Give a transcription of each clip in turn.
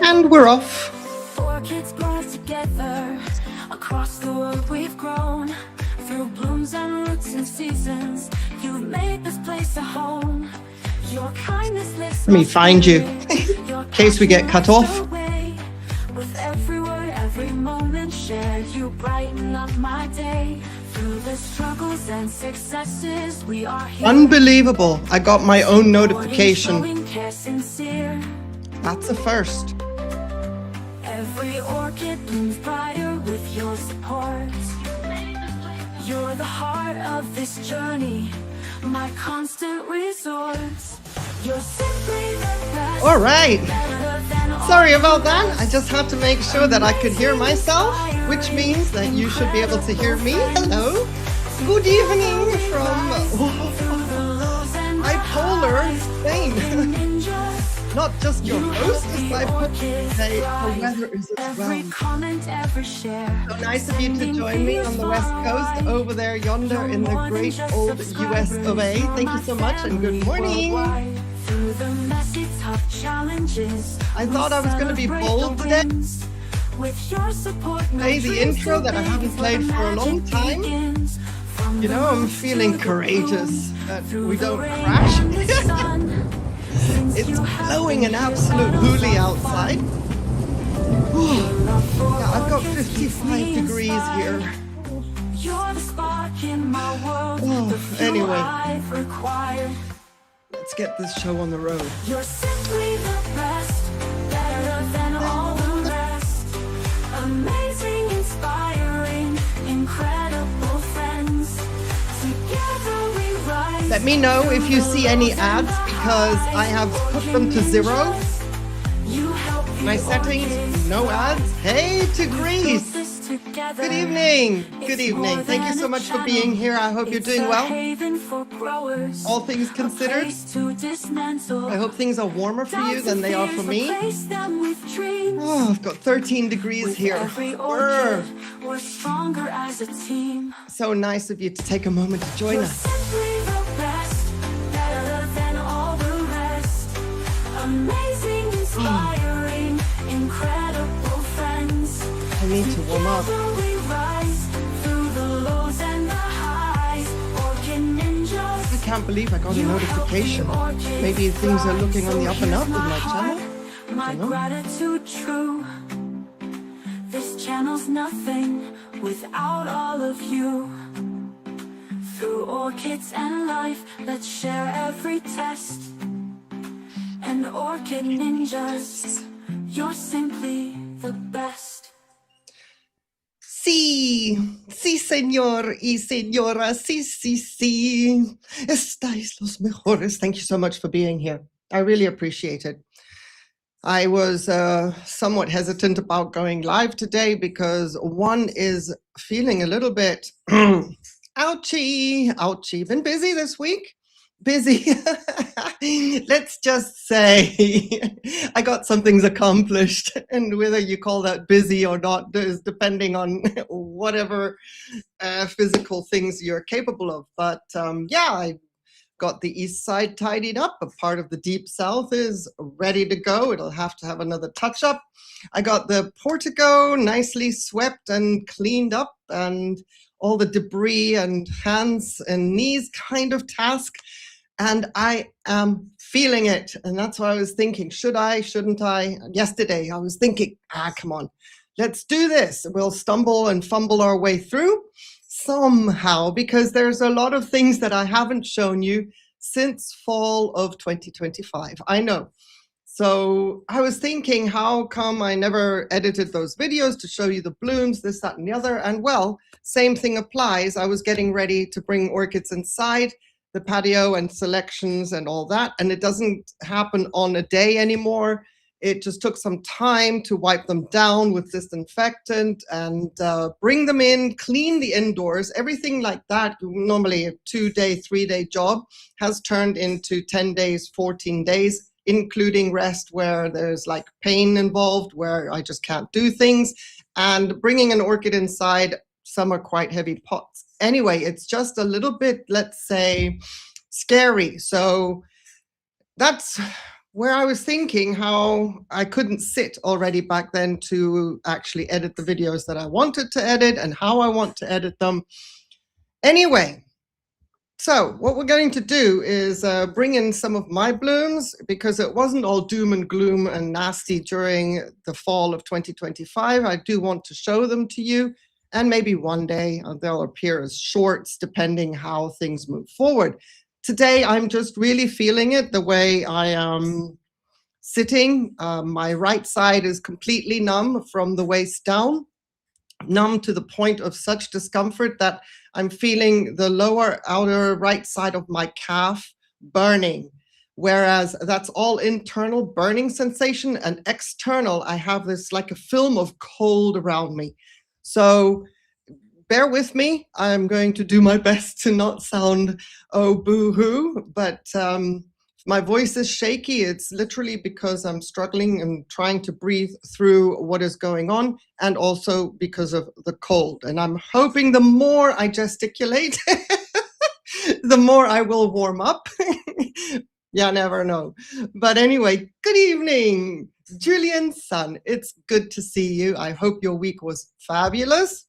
And we're off. Orchids grow together across the world we've grown. Through blooms and roots and seasons, you've made this place a home. Your kindness lifts. Let me find you in case we get cut off. With every word, every moment shared, you brighten up my day. Through the struggles and successes, we are here. Unbelievable. I got my own notification. Sincere. That's a first. Every orchid blooms brighter with your support. You're the heart of this journey, my constant resource. You're simply the best. All right. Sorry about that. I just had to make sure that I could hear myself, which means that you should be able to hear me. Hello. Good evening from bipolar Spain. Not just your host is bipolar, the weather is as well. So nice of you to join me on the West Coast, over there yonder in the great old US of A. Thank you so much and good morning. I thought I was going to be bold today. Play the intro that I haven't played for a long time. You know, I'm feeling courageous that we don't crash. It's blowing an absolute hoolie outside. Yeah, I've got 55 degrees here. Anyway, let's get this show on the road. You're simply the best, better than all the rest. Amazing, inspiring, incredible friends. Together we rise. Let me know if you see any ads because I have put them to 0. My settings, no ads. Hey to Greece. Good evening. Good evening. Thank you so much for being here. I hope you're doing well. All things considered, I hope things are warmer for you than they are for me. Oh, I've got 13 degrees here. We're stronger as a team. So nice of you to take a moment to join us. Amazing, inspiring, incredible friends. I need to warm up. We rise through the lows and the highs. Orchid ninjas. I can't believe I got a notification. Maybe things are looking on the up and up with my channel. My gratitude true. This channel's nothing without all of you. Through orchids and life, let's share every test. And orchid ninjas, you're simply the best. Sí, sí, señor y señora, sí, sí, sí. Estáis los mejores. Thank you so much for being here. I really appreciate it. I was somewhat hesitant about going live today because one is feeling a little bit ouchy. Been busy this week. Busy. Let's just say I got some things accomplished, and whether you call that busy or not is depending on whatever physical things you're capable of. But yeah, I got the east side tidied up. A part of the deep south is ready to go. It'll have to have another touch up. I got the portico nicely swept and cleaned up, and all the debris and hands and knees kind of task. And I am feeling it. And that's what I was thinking. Should I, shouldn't I? Yesterday, I was thinking, come on, let's do this. We'll stumble and fumble our way through somehow, because there's a lot of things that I haven't shown you since fall of 2025. I know. So I was thinking, how come I never edited those videos to show you the blooms, this, that, and the other? And well, same thing applies. I was getting ready to bring orchids inside the patio and selections and all that. And it doesn't happen on a day anymore. It just took some time to wipe them down with disinfectant and bring them in, clean the indoors, everything like that. Normally a 2-day, 3-day job has turned into 10 days, 14 days, including rest where there's like pain involved, where I just can't do things. And bringing an orchid inside, some are quite heavy pots. Anyway, it's just a little bit, let's say, scary. So that's where I was thinking how I couldn't sit already back then to actually edit the videos that I wanted to edit and how I want to edit them. Anyway, so what we're going to do is bring in some of my blooms, because it wasn't all doom and gloom and nasty during the fall of 2025. I do want to show them to you, and maybe one day they'll appear as shorts depending how things move forward. Today, I'm just really feeling it the way I am sitting. My right side is completely numb from the waist down, numb to the point of such discomfort that I'm feeling the lower outer right side of my calf burning. Whereas that's all internal burning sensation, and external, I have this like a film of cold around me. So bear with me. I'm going to do my best to not sound, oh, boo-hoo, but my voice is shaky. It's literally because I'm struggling and trying to breathe through what is going on, and also because of the cold. And I'm hoping the more I gesticulate, the more I will warm up. Yeah, never know. But anyway, good evening, Julian's son. It's good to see you. I hope your week was fabulous,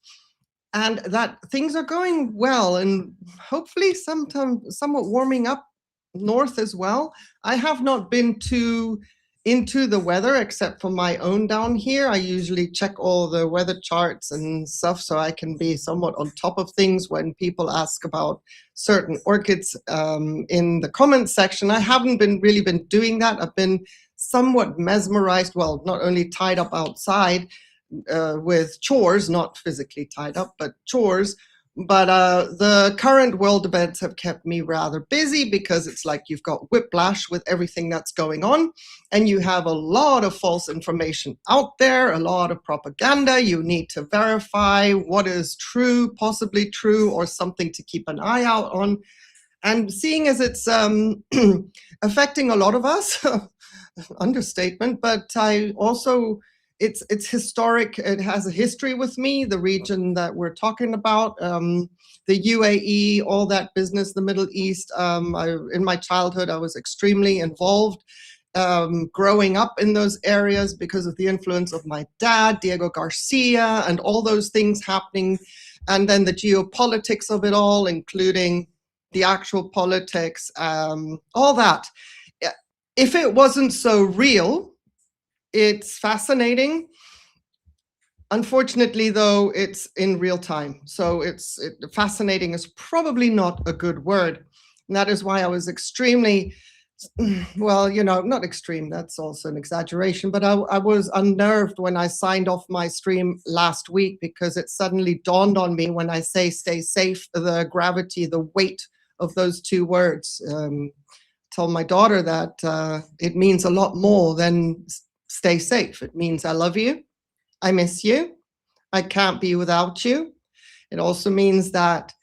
and that things are going well, and hopefully somewhat warming up north as well. I have not been too into the weather except for my own down here. I usually check all the weather charts and stuff so I can be somewhat on top of things when people ask about certain orchids in the comments section. I haven't really been doing that. I've been somewhat mesmerized, well, not only tied up outside, with chores, not physically tied up, but chores. But the current world events have kept me rather busy, because it's like you've got whiplash with everything that's going on, and you have a lot of false information out there, a lot of propaganda. You need to verify what is true, possibly true, or something to keep an eye out on. And seeing as it's affecting a lot of us, understatement, but I also, it's historic. It has a history with me, the region that we're talking about, the UAE, all that business, the Middle East. In my childhood, I was extremely involved, growing up in those areas because of the influence of my dad, Diego Garcia, and all those things happening. And then the geopolitics of it all, including the actual politics, all that. If it wasn't so real, it's fascinating. Unfortunately, though, it's in real time. So fascinating is probably not a good word. And that is why I was extremely, well, not extreme, that's also an exaggeration, but I was unnerved when I signed off my stream last week, because it suddenly dawned on me when I say stay safe, the gravity, the weight of those two words. Told my daughter that it means a lot more than stay safe. It means I love you, I miss you, I can't be without you. It also means that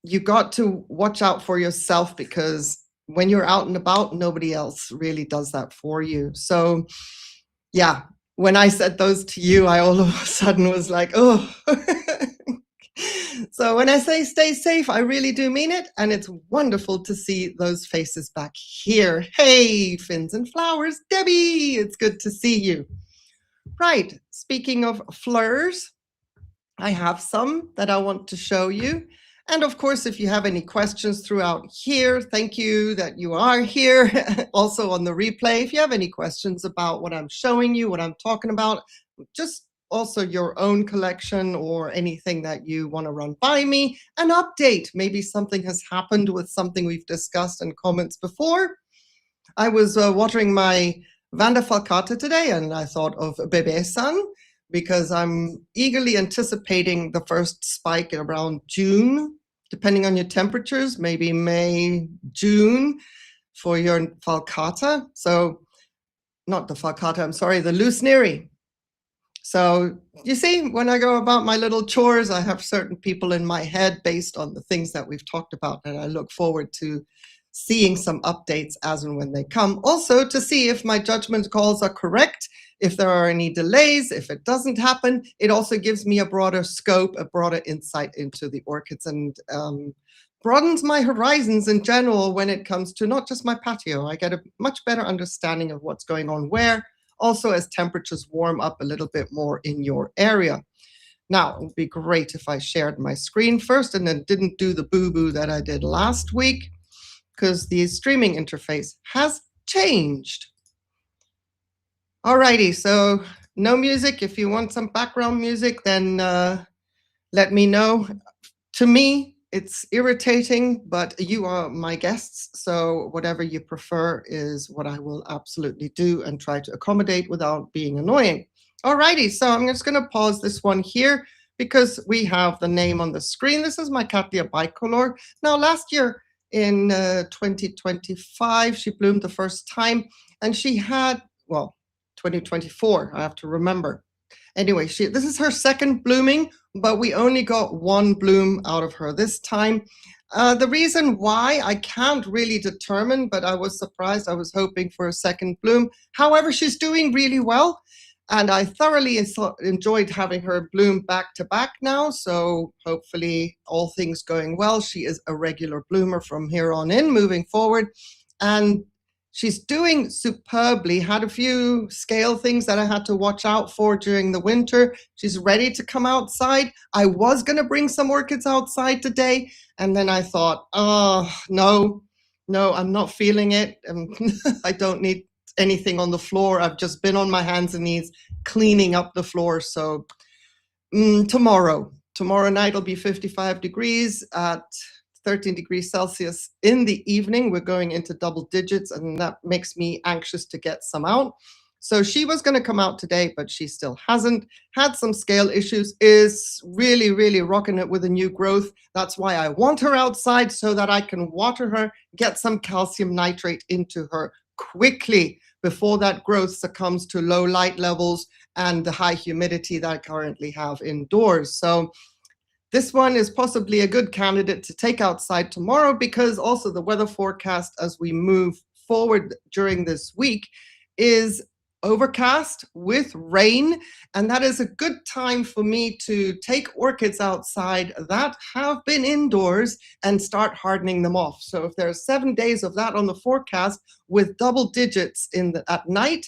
you got to watch out for yourself, because when you're out and about, nobody else really does that for you. So yeah, when I said those to you, I all of a sudden was like, oh. So when I say stay safe, I really do mean it. And it's wonderful to see those faces back here. Hey, Fins and Flowers, Debbie, it's good to see you. Right, speaking of fleurs, I have some that I want to show you. And of course, if you have any questions throughout here, thank you that you are here. Also on the replay, if you have any questions about what I'm showing you, what I'm talking about, just also your own collection or anything that you want to run by me, an update. Maybe something has happened with something we've discussed in comments before. I was watering my Vanda falcata today, and I thought of Bebe-san, because I'm eagerly anticipating the first spike around June, depending on your temperatures, maybe May, June for your falcata. So not the falcata, I'm sorry, the Lusneri. So you see, when I go about my little chores, I have certain people in my head based on the things that we've talked about, and I look forward to seeing some updates as and when they come. Also to see if my judgment calls are correct, if there are any delays, if it doesn't happen. It also gives me a broader scope, a broader insight into the orchids and broadens my horizons in general when it comes to not just my patio. I get a much better understanding of what's going on where, also as temperatures warm up a little bit more in your area. Now, it would be great if I shared my screen first and then didn't do the boo-boo that I did last week, because the streaming interface has changed. Alrighty, so no music. If you want some background music, then let me know. To me, it's irritating, but you are my guests, so whatever you prefer is what I will absolutely do and try to accommodate without being annoying. Alrighty, so I'm just going to pause this one here because we have the name on the screen. This is my Cattleya bicolor. Now, last year in 2025, she bloomed the first time, and she had, well, 2024, I have to remember. Anyway, this is her second blooming, but we only got one bloom out of her this time. The reason why I can't really determine, but I was surprised. I was hoping for a second bloom. However, she's doing really well, and I thoroughly enjoyed having her bloom back to back now. So hopefully, all things going well, she is a regular bloomer from here on in, moving forward. And she's doing superbly. Had a few scale things that I had to watch out for during the winter. She's ready to come outside. I was going to bring some orchids outside today, and then I thought, oh, no, I'm not feeling it. I don't need anything on the floor. I've just been on my hands and knees cleaning up the floor. So tomorrow night will be 55 degrees at 13 degrees Celsius in the evening. We're going into double digits, and that makes me anxious to get some out. So she was going to come out today, but she still hasn't. Had some scale issues, is really, really rocking it with a new growth. That's why I want her outside, so that I can water her, get some calcium nitrate into her quickly before that growth succumbs to low light levels and the high humidity that I currently have indoors. So this one is possibly a good candidate to take outside tomorrow, because also the weather forecast as we move forward during this week is overcast with rain, and that is a good time for me to take orchids outside that have been indoors and start hardening them off. So if there's 7 days of that on the forecast with double digits at night,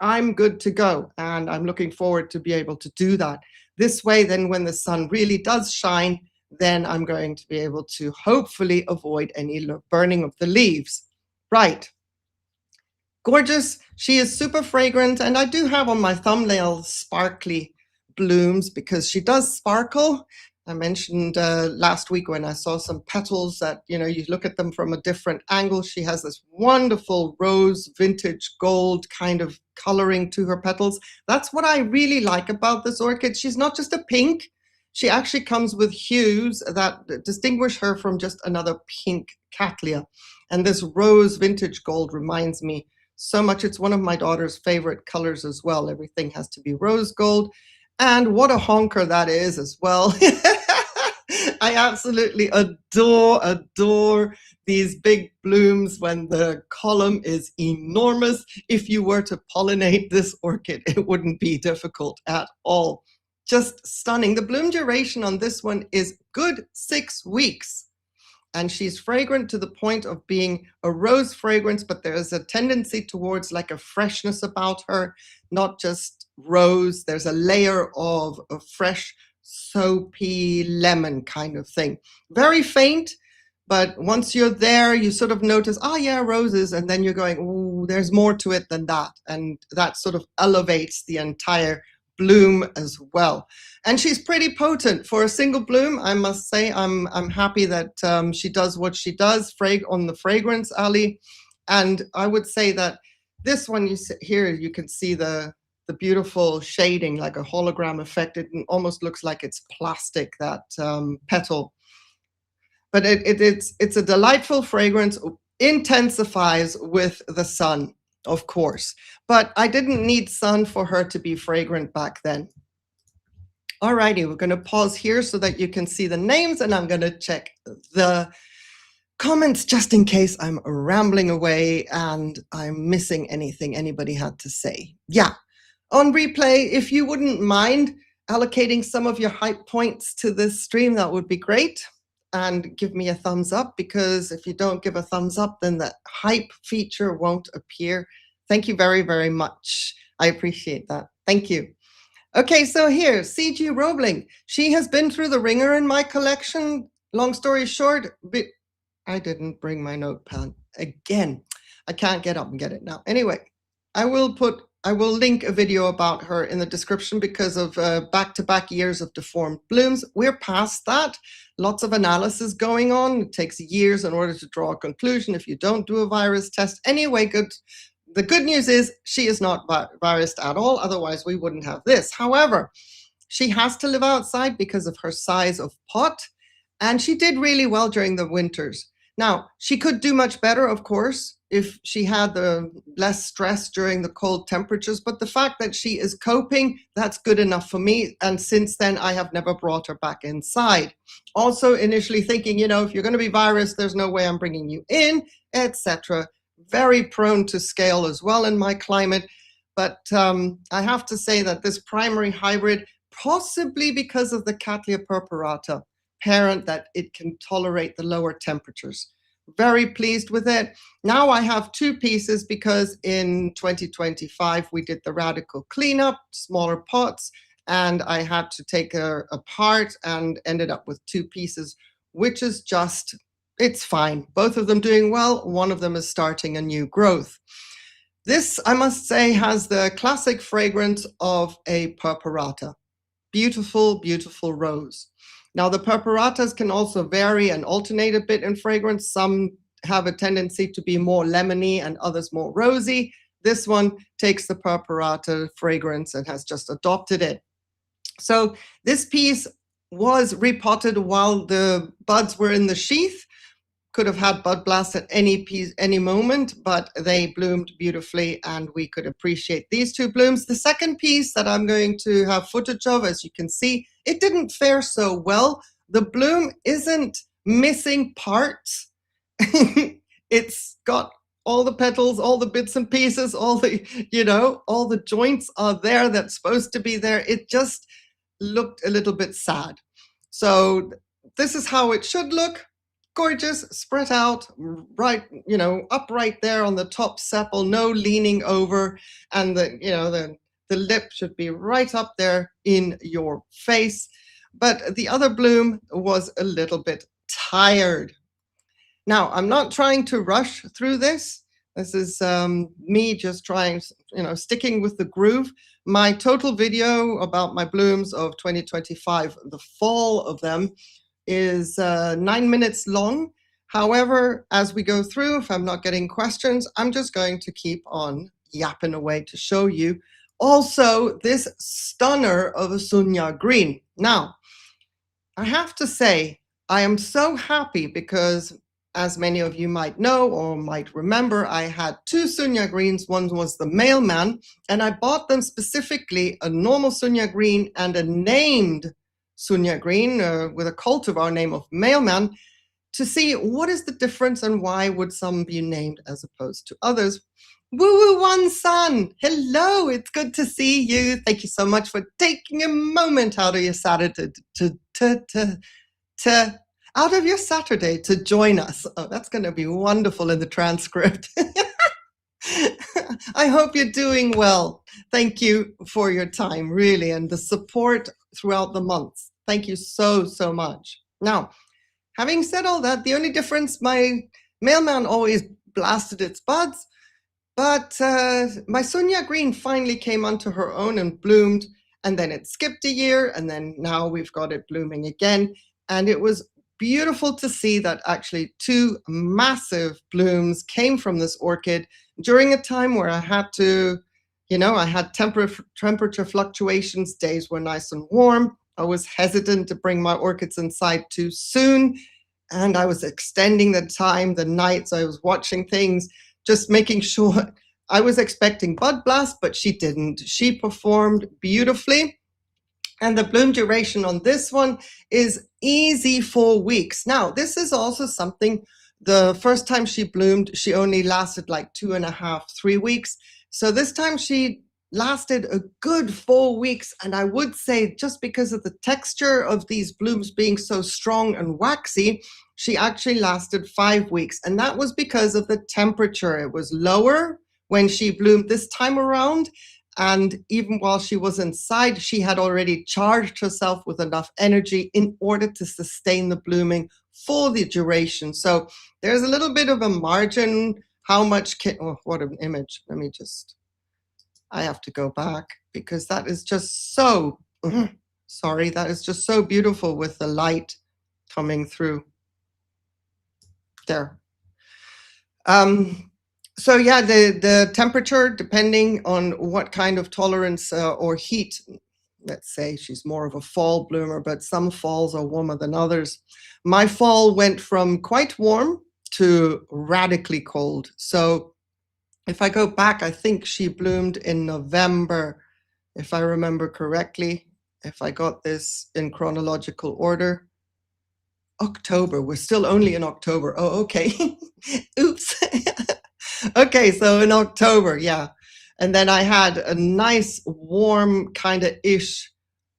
I'm good to go, and I'm looking forward to be able to do that. This way, then when the sun really does shine, then I'm going to be able to hopefully avoid any burning of the leaves. Right. Gorgeous. She is super fragrant, and I do have on my thumbnail sparkly blooms because she does sparkle. I mentioned last week when I saw some petals that, you look at them from a different angle. She has this wonderful rose vintage gold kind of coloring to her petals. That's what I really like about this orchid. She's not just a pink. She actually comes with hues that distinguish her from just another pink Cattleya. And this rose vintage gold reminds me so much. It's one of my daughter's favorite colors as well. Everything has to be rose gold. And what a honker that is as well. I absolutely adore these big blooms when the column is enormous. If you were to pollinate this orchid, it wouldn't be difficult at all. Just stunning. The bloom duration on this one is good 6 weeks. And she's fragrant to the point of being a rose fragrance, but there is a tendency towards like a freshness about her, not just rose. There's a layer of a fresh, soapy lemon kind of thing. Very faint, but once you're there, you sort of notice, oh yeah, roses, and then you're going, ooh, there's more to it than that. And that sort of elevates the entire bloom as well. And she's pretty potent for a single bloom. I must say, I'm happy that she does what she does on the fragrance alley. And I would say that this one here, you can see the beautiful shading, like a hologram effect. It almost looks like it's plastic, that petal. But it's a delightful fragrance, intensifies with the sun, of course. But I didn't need sun for her to be fragrant back then. Alrighty, we're going to pause here so that you can see the names, and I'm going to check the comments just in case I'm rambling away and I'm missing anything anybody had to say. Yeah, on replay, if you wouldn't mind allocating some of your hype points to this stream, that would be great. and give me a thumbs up, because if you don't give a thumbs up, then the hype feature won't appear. Thank you very, very much. I appreciate that. Thank you. Okay, so here, C.G. Roebling. She has been through the ringer in my collection. Long story short, but I didn't bring my notepad again. I can't get up and get it now. Anyway, I will link a video about her in the description because of back-to-back years of deformed blooms. We're past that. Lots of analysis going on. It takes years in order to draw a conclusion if you don't do a virus test. Anyway, the good news is she is not virused at all. Otherwise, we wouldn't have this. However, she has to live outside because of her size of pot, and she did really well during the winters. Now, she could do much better, of course, if she had the less stress during the cold temperatures, but the fact that she is coping, that's good enough for me. And since then, I have never brought her back inside. Also, initially thinking, if you're going to be virus, there's no way I'm bringing you in, etc. Very prone to scale as well in my climate. But I have to say that this primary hybrid, possibly because of the Cattleya purpurata parent, that it can tolerate the lower temperatures. Very pleased with it. Now I have two pieces because in 2025 we did the radical cleanup, smaller pots, and I had to take her apart and ended up with two pieces, which is just, it's fine. Both of them doing well. One of them is starting a new growth. This, I must say, has the classic fragrance of a purpurata. Beautiful, beautiful rose. Now, the purpuratas can also vary and alternate a bit in fragrance. Some have a tendency to be more lemony and others more rosy. This one takes the purpurata fragrance and has just adopted it. So this piece was repotted while the buds were in the sheath. Could have had bud blasts at any moment, but they bloomed beautifully and we could appreciate these two blooms. The second piece that I'm going to have footage of, as you can see, it didn't fare so well. The bloom isn't missing parts. It's got all the petals, all the bits and pieces, all the joints are there that's supposed to be there. It just looked a little bit sad. So this is how it should look. Gorgeous, spread out, right, upright there on the top sepal, no leaning over, and the lip should be right up there in your face. But the other bloom was a little bit tired. Now, I'm not trying to rush through this. This is me just trying, sticking with the groove. My total video about my blooms of 2025, the fall of them, is 9 minutes long. However, as we go through, if I'm not getting questions, I'm just going to keep on yapping away to show you also this stunner of a Sunya green. Now, I have to say, I am so happy because, as many of you might know or might remember, I had two Sunya greens. One was the mailman, and I bought them specifically, a normal Sunya green and a named Sunya green with a cultivar name of mailman, to see what is the difference and why would some be named as opposed to others. Woo-woo One Sun, hello, it's good to see you. Thank you so much for taking a moment out of your Saturday to join us. Oh, that's going to be wonderful in the transcript. I hope you're doing well. Thank you for your time, really, and the support throughout the months. Thank you so, so much. Now, having said all that, the only difference, my mailman always blasted its buds, but my Sunya green finally came onto her own and bloomed, and then it skipped a year, and then now we've got it blooming again. And it was beautiful to see that actually two massive blooms came from this orchid during a time where I had to, I had temperature fluctuations, days were nice and warm. I was hesitant to bring my orchids inside too soon, and I was extending the time, the nights. I was watching things, just making sure. I was expecting bud blast, but she didn't. She performed beautifully. And the bloom duration on this one is easy 4 weeks. Now, this is also something, the first time she bloomed, she only lasted like 2.5, 3 weeks. So this time she lasted a good 4 weeks. And I would say just because of the texture of these blooms being so strong and waxy, she actually lasted 5 weeks. And that was because of the temperature. It was lower when she bloomed this time around. And even while she was inside, she had already charged herself with enough energy in order to sustain the blooming for the duration. So there's a little bit of a margin. How much oh, what an image. Let me just, I have to go back because that is just so, sorry, that is just so beautiful with the light coming through. There. So yeah, the temperature, depending on what kind of tolerance or heat, let's say she's more of a fall bloomer, but some falls are warmer than others. My fall went from quite warm to radically cold. So if I go back, I think she bloomed in November, if I remember correctly, if I got this in chronological order. October, we're still only in October. Oh, okay. Oops. Okay, so in October, yeah. And then I had a nice warm kind of ish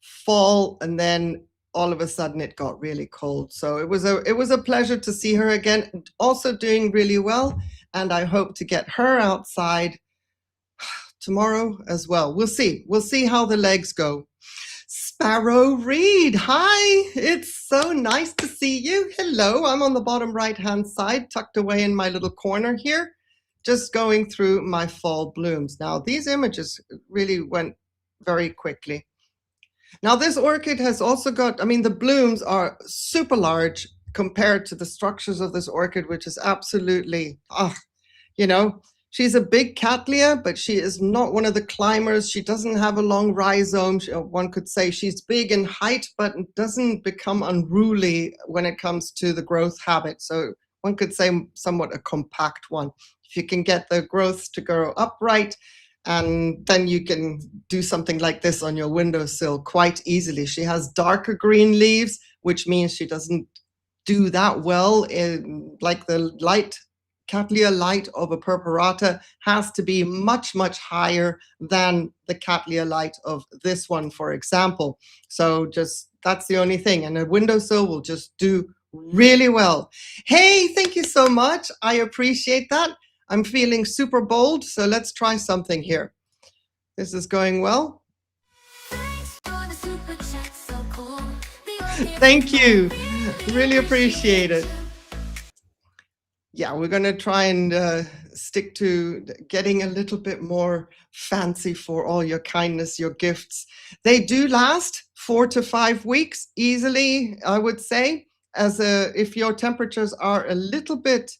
fall, and then all of a sudden it got really cold. So it was a pleasure to see her again, also doing really well, and I hope to get her outside tomorrow as well. We'll see how the legs go. Sparrow Reed, hi, it's so nice to see you. Hello, I'm on the bottom right hand side, tucked away in my little corner here, just going through my fall blooms. Now these images really went very quickly. Now this orchid has also got, I mean, the blooms are super large compared to the structures of this orchid, which is absolutely, you know, she's a big cattleya, but she is not one of the climbers. She doesn't have a long rhizome. One could say she's big in height, but doesn't become unruly when it comes to the growth habit. So one could say somewhat a compact one. If you can get the growths to grow upright, and then you can do something like this on your windowsill quite easily. She has darker green leaves, which means she doesn't do that well in like the light Cattleya light of a purpurata has to be much, much higher than the Cattleya light of this one, for example. So just, that's the only thing. And a windowsill will just do really well. Hey, thank you so much. I appreciate that. I'm feeling super bold, so let's try something here. This is going well. Thank you. Really appreciate it. Yeah, we're going to try and stick to getting a little bit more fancy for all your kindness, your gifts. They do last 4 to 5 weeks easily, I would say, if your temperatures are a little bit,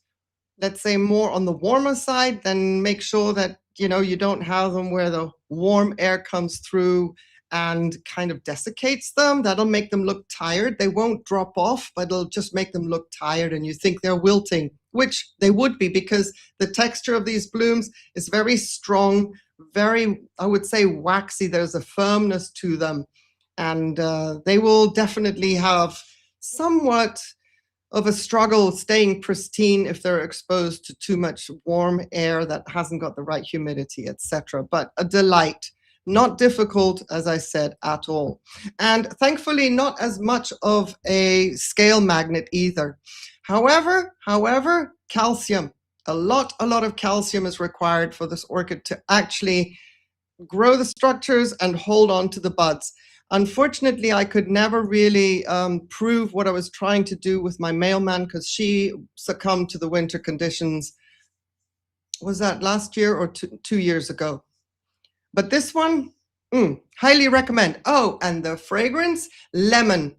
let's say, more on the warmer side, then make sure that, you know, you don't have them where the warm air comes through and kind of desiccates them. That'll make them look tired. They won't drop off, but it'll just make them look tired and you think they're wilting, which they would be because the texture of these blooms is very strong, very, I would say, waxy. There's a firmness to them, and they will definitely have somewhat of a struggle staying pristine if they're exposed to too much warm air that hasn't got the right humidity, etc. But a delight. Not difficult, as I said, at all. And thankfully, not as much of a scale magnet either. However, calcium, a lot of calcium is required for this orchid to actually grow the structures and hold on to the buds. Unfortunately, I could never really prove what I was trying to do with my mailman because she succumbed to the winter conditions. Was that last year or 2 years ago? But this one, highly recommend. Oh, and the fragrance, lemon,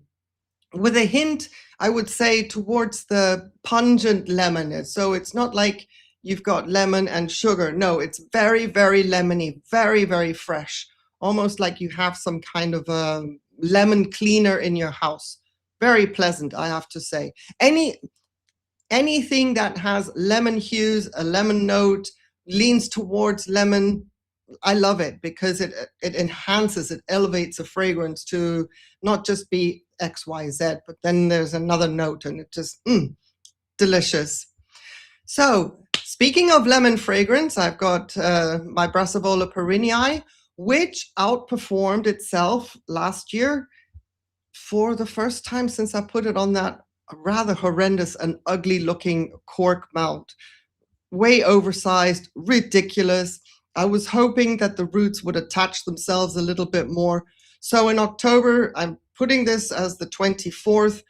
with a hint, I would say, towards the pungent lemon. So it's not like you've got lemon and sugar. No, it's very, very lemony, very, very fresh. Almost like you have some kind of a lemon cleaner in your house. Very pleasant, I have to say. Anything that has lemon hues, a lemon note, leans towards lemon, I love it because it enhances, it elevates a fragrance to not just be X, Y, Z, but then there's another note and it just, delicious. So speaking of lemon fragrance, I've got my Brassavola perenniae, which outperformed itself last year for the first time since I put it on that rather horrendous and ugly looking cork mount. Way oversized, ridiculous. I was hoping that the roots would attach themselves a little bit more. So in October, I'm putting this as the 24th.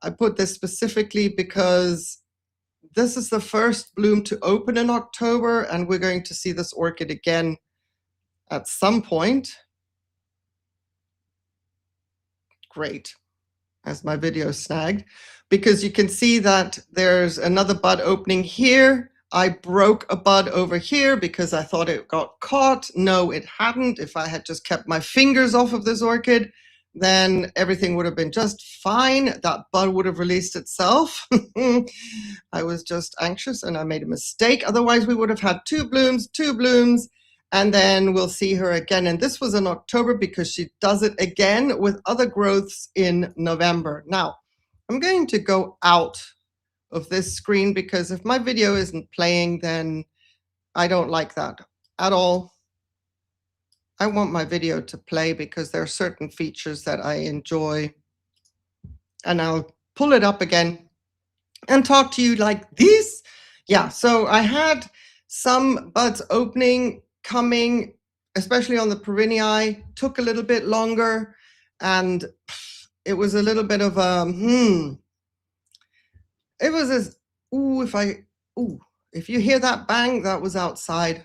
I put this specifically because this is the first bloom to open in October, and we're going to see this orchid again at some point. Great, as my video snagged, because you can see that there's another bud opening here. I broke a bud over here because I thought it got caught. No, it hadn't. If I had just kept my fingers off of this orchid, then everything would have been just fine. That bud would have released itself. I was just anxious and I made a mistake. Otherwise, we would have had two blooms, and then we'll see her again. And this was in October because she does it again with other growths in November. Now, I'm going to go out of this screen because if my video isn't playing, then I don't like that at all. I want my video to play because there are certain features that I enjoy. And I'll pull it up again and talk to you like this. Yeah, so I had some buds opening, coming, especially on the perennii, took a little bit longer, and it was a little bit of a it was as if you hear that bang, that was outside.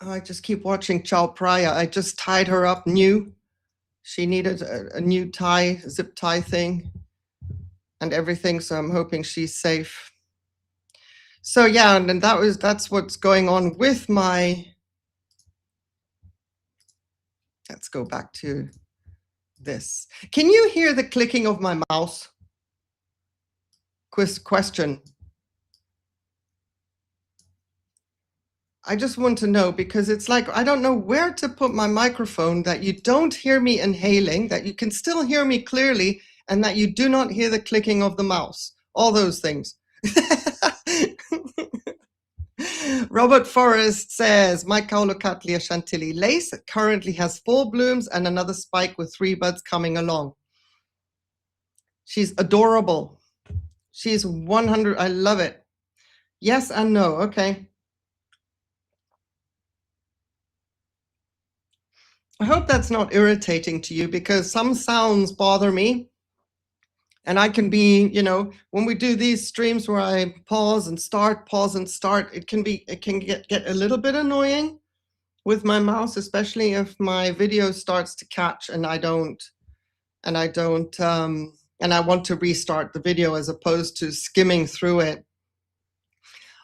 I just keep watching Chow Praya. I just tied her up new. She needed a new tie, zip tie thing and everything, so I'm hoping she's safe. So yeah, and that's what's going on with my, let's go back to this. Can you hear the clicking of my mouse? Question. I just want to know because it's like, I don't know where to put my microphone that you don't hear me inhaling, that you can still hear me clearly, and that you do not hear the clicking of the mouse. All those things. Robert Forrest says, my Caulocatlia chantilly lace currently has 4 blooms and another spike with 3 buds coming along. She's adorable. She's 100. I love it. Yes and no. Okay. I hope that's not irritating to you because some sounds bother me. And I can be, when we do these streams where I pause and start, it can get a little bit annoying with my mouse, especially if my video starts to catch and I want to restart the video as opposed to skimming through it.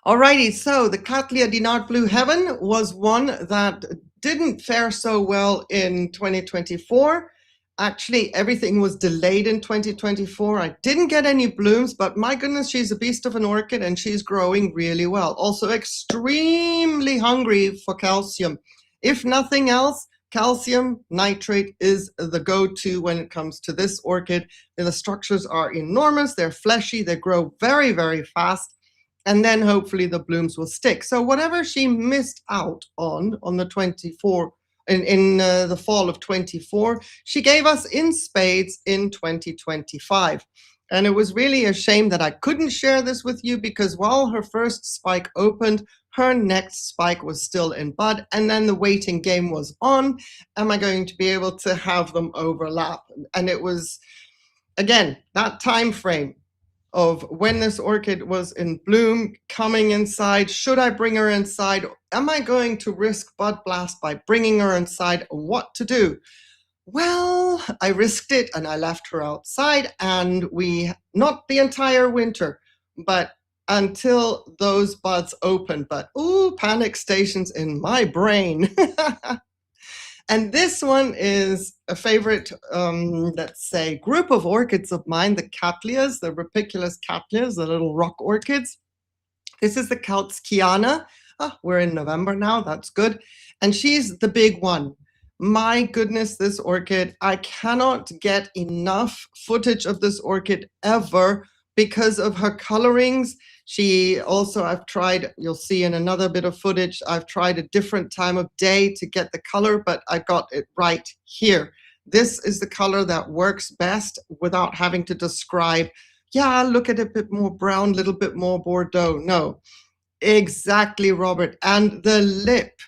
Alrighty, so the Cattleya Dinard Blue Heaven was one that didn't fare so well in 2024. Actually, everything was delayed in 2024. I didn't get any blooms, but my goodness, she's a beast of an orchid and she's growing really well. Also extremely hungry for calcium. If nothing else, calcium nitrate is the go-to when it comes to this orchid. The structures are enormous, they're fleshy, they grow very, very fast, and then hopefully the blooms will stick. So whatever she missed out on the 24, in the fall of 24, she gave us in spades in 2025. And it was really a shame that I couldn't share this with you because while her first spike opened, her next spike was still in bud, and then the waiting game was on. Am I going to be able to have them overlap? And it was, again, that time frame of when this orchid was in bloom, coming inside. Should I bring her inside? Am I going to risk bud blast by bringing her inside? What to do? Well, I risked it and I left her outside, and not the entire winter, but until those buds opened. But panic stations in my brain. And this one is a favorite, let's say, group of orchids of mine, the Cattleyas, the Rapiculus Cattleyas, the little rock orchids. This is the Kautskiana. We're in November now, that's good. And she's the big one. My goodness, this orchid, I cannot get enough footage of this orchid ever because of her colorings. She also, I've tried, you'll see in another bit of footage, I've tried a different time of day to get the color, but I got it right here. This is the color that works best without having to describe, yeah, look at a bit more brown, little bit more Bordeaux. No, exactly, Robert. And the lip,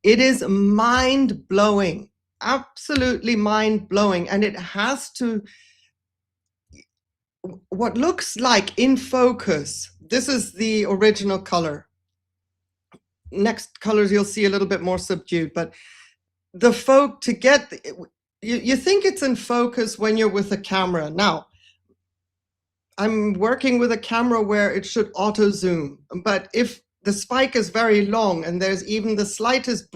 it is mind-blowing, absolutely mind-blowing. And it has to, what looks like in focus, this is the original color. Next colors you'll see a little bit more subdued, but the to get, you think it's in focus when you're with a camera. Now, I'm working with a camera where it should auto zoom, but if the spike is very long and there's even the slightest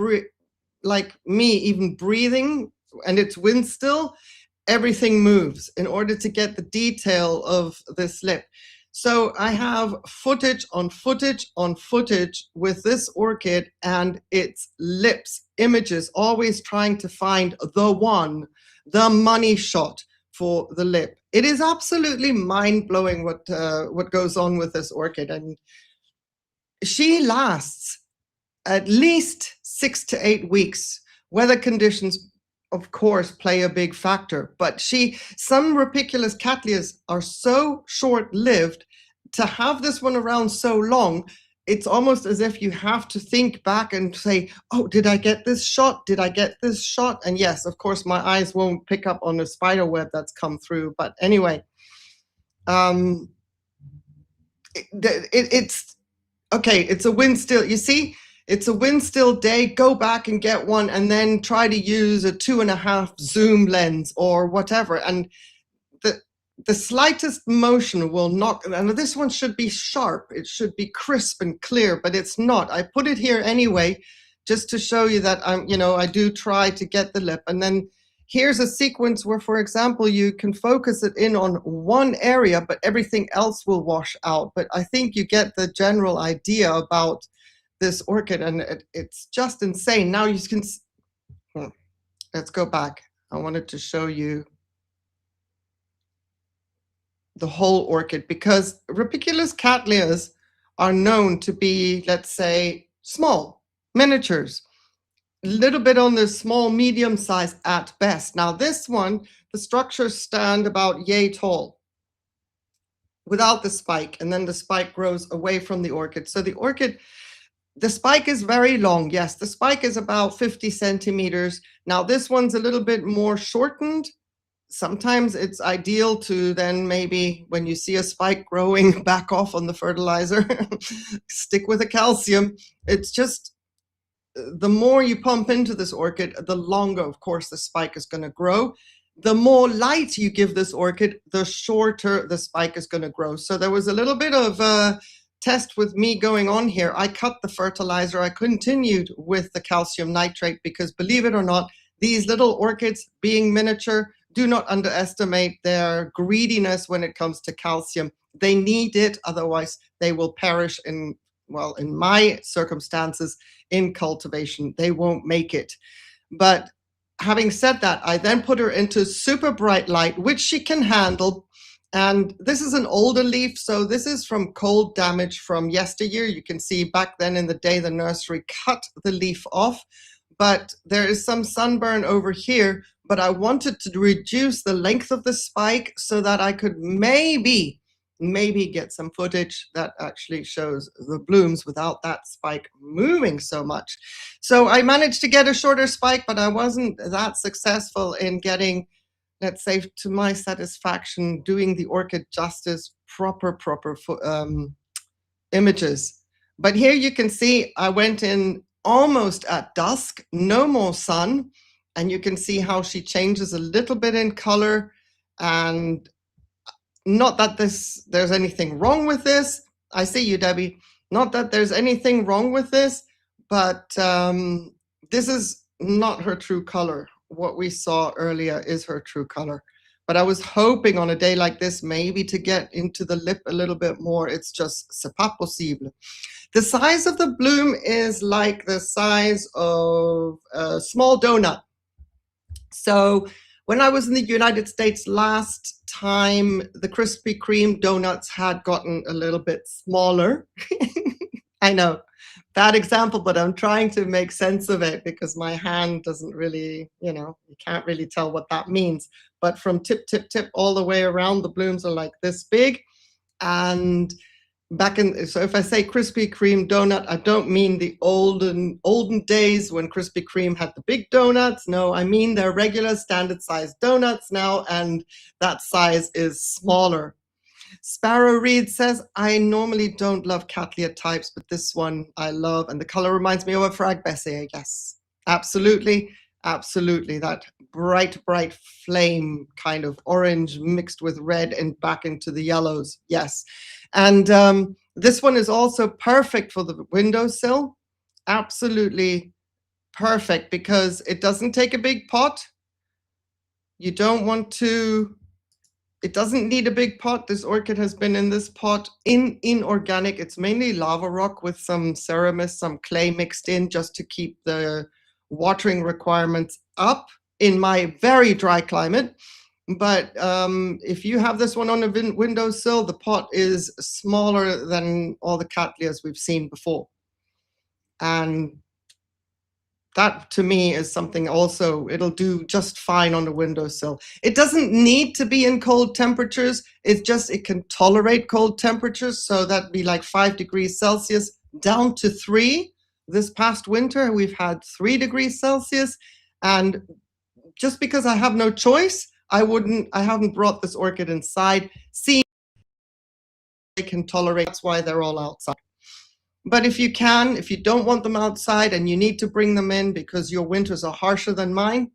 like me even breathing and it's wind still, everything moves in order to get the detail of this lip. So I have footage on footage on footage with this orchid and its lips, images, always trying to find the one, the money shot for the lip. It is absolutely mind-blowing what goes on with this orchid. And she lasts at least 6 to 8 weeks. Weather conditions, of course, play a big factor, but some Rapiculus cattleyas are so short-lived. To have this one around so long, it's almost as if you have to think back and say, oh, did I get this shot? Did I get this shot? And yes, of course, my eyes won't pick up on the spider web that's come through. But anyway, it's okay. It's a wind still. You see, it's a wind still day. Go back and get one and then try to use a 2.5 zoom lens or whatever. And the slightest motion will knock, and this one should be sharp, it should be crisp and clear, but it's not. I put it here anyway, just to show you that I do try to get the lip. And then here's a sequence where, for example, you can focus it in on one area, but everything else will wash out. But I think you get the general idea about this orchid, and it's just insane. Now you can, let's go back. I wanted to show you the whole orchid, because Rapiculus cattleyas are known to be, let's say, small, miniatures, a little bit on the small, medium size at best. Now this one, the structures stand about yay tall without the spike, and then the spike grows away from the orchid. So the orchid, the spike is very long. Yes, the spike is about 50 centimeters. Now this one's a little bit more shortened. Sometimes it's ideal to then maybe when you see a spike growing, back off on the fertilizer, stick with the calcium. It's just the more you pump into this orchid, the longer, of course, the spike is going to grow. The more light you give this orchid, the shorter the spike is going to grow. So there was a little bit of a test with me going on here. I cut the fertilizer. I continued with the calcium nitrate because, believe it or not, these little orchids, being miniature, do not underestimate their greediness when it comes to calcium. They need it, otherwise they will perish in my circumstances in cultivation. They won't make it. But having said that, I then put her into super bright light, which she can handle. And this is an older leaf, so this is from cold damage from yesteryear. You can see back then in the day the nursery cut the leaf off, but there is some sunburn over here. But I wanted to reduce the length of the spike so that I could maybe get some footage that actually shows the blooms without that spike moving so much. So I managed to get a shorter spike, but I wasn't that successful in getting, let's say, to my satisfaction, doing the orchid justice, proper images. But here you can see I went in almost at dusk, no more sun. And you can see how she changes a little bit in color. And not that there's anything wrong with this. I see you, Debbie. Not that there's anything wrong with this, but this is not her true color. What we saw earlier is her true color. But I was hoping on a day like this maybe to get into the lip a little bit more. It's just c'est pas possible. The size of the bloom is like the size of a small donut. So when I was in the United States last time, the Krispy Kreme donuts had gotten a little bit smaller. I know, bad example, but I'm trying to make sense of it because my hand doesn't really, you can't really tell what that means. But from tip, tip, tip all the way around, the blooms are like this big. And so if I say Krispy Kreme donut, I don't mean the olden days when Krispy Kreme had the big donuts. No, I mean their regular standard size donuts now, and that size is smaller. Sparrow Reed says, I normally don't love Cattleya types, but this one I love, and the color reminds me of a Fragbaceae. Yes, absolutely, absolutely. That bright, bright flame kind of orange mixed with red and back into the yellows. Yes. And this one is also perfect for the windowsill. Absolutely perfect because it doesn't take a big pot. You don't want to, it doesn't need a big pot. This orchid has been in this pot in inorganic. It's mainly lava rock with some ceramis, some clay mixed in just to keep the watering requirements up in my very dry climate. But if you have this one on a windowsill, the pot is smaller than all the Cattleyas we've seen before. And that to me is something also, it'll do just fine on the windowsill. It doesn't need to be in cold temperatures. It's just, it can tolerate cold temperatures. So that'd be like 5 degrees Celsius down to 3. This past winter, we've had 3 degrees Celsius. And just because I have no choice, I haven't brought this orchid inside. See, they can tolerate, that's why they're all outside. But if you don't want them outside and you need to bring them in because your winters are harsher than mine,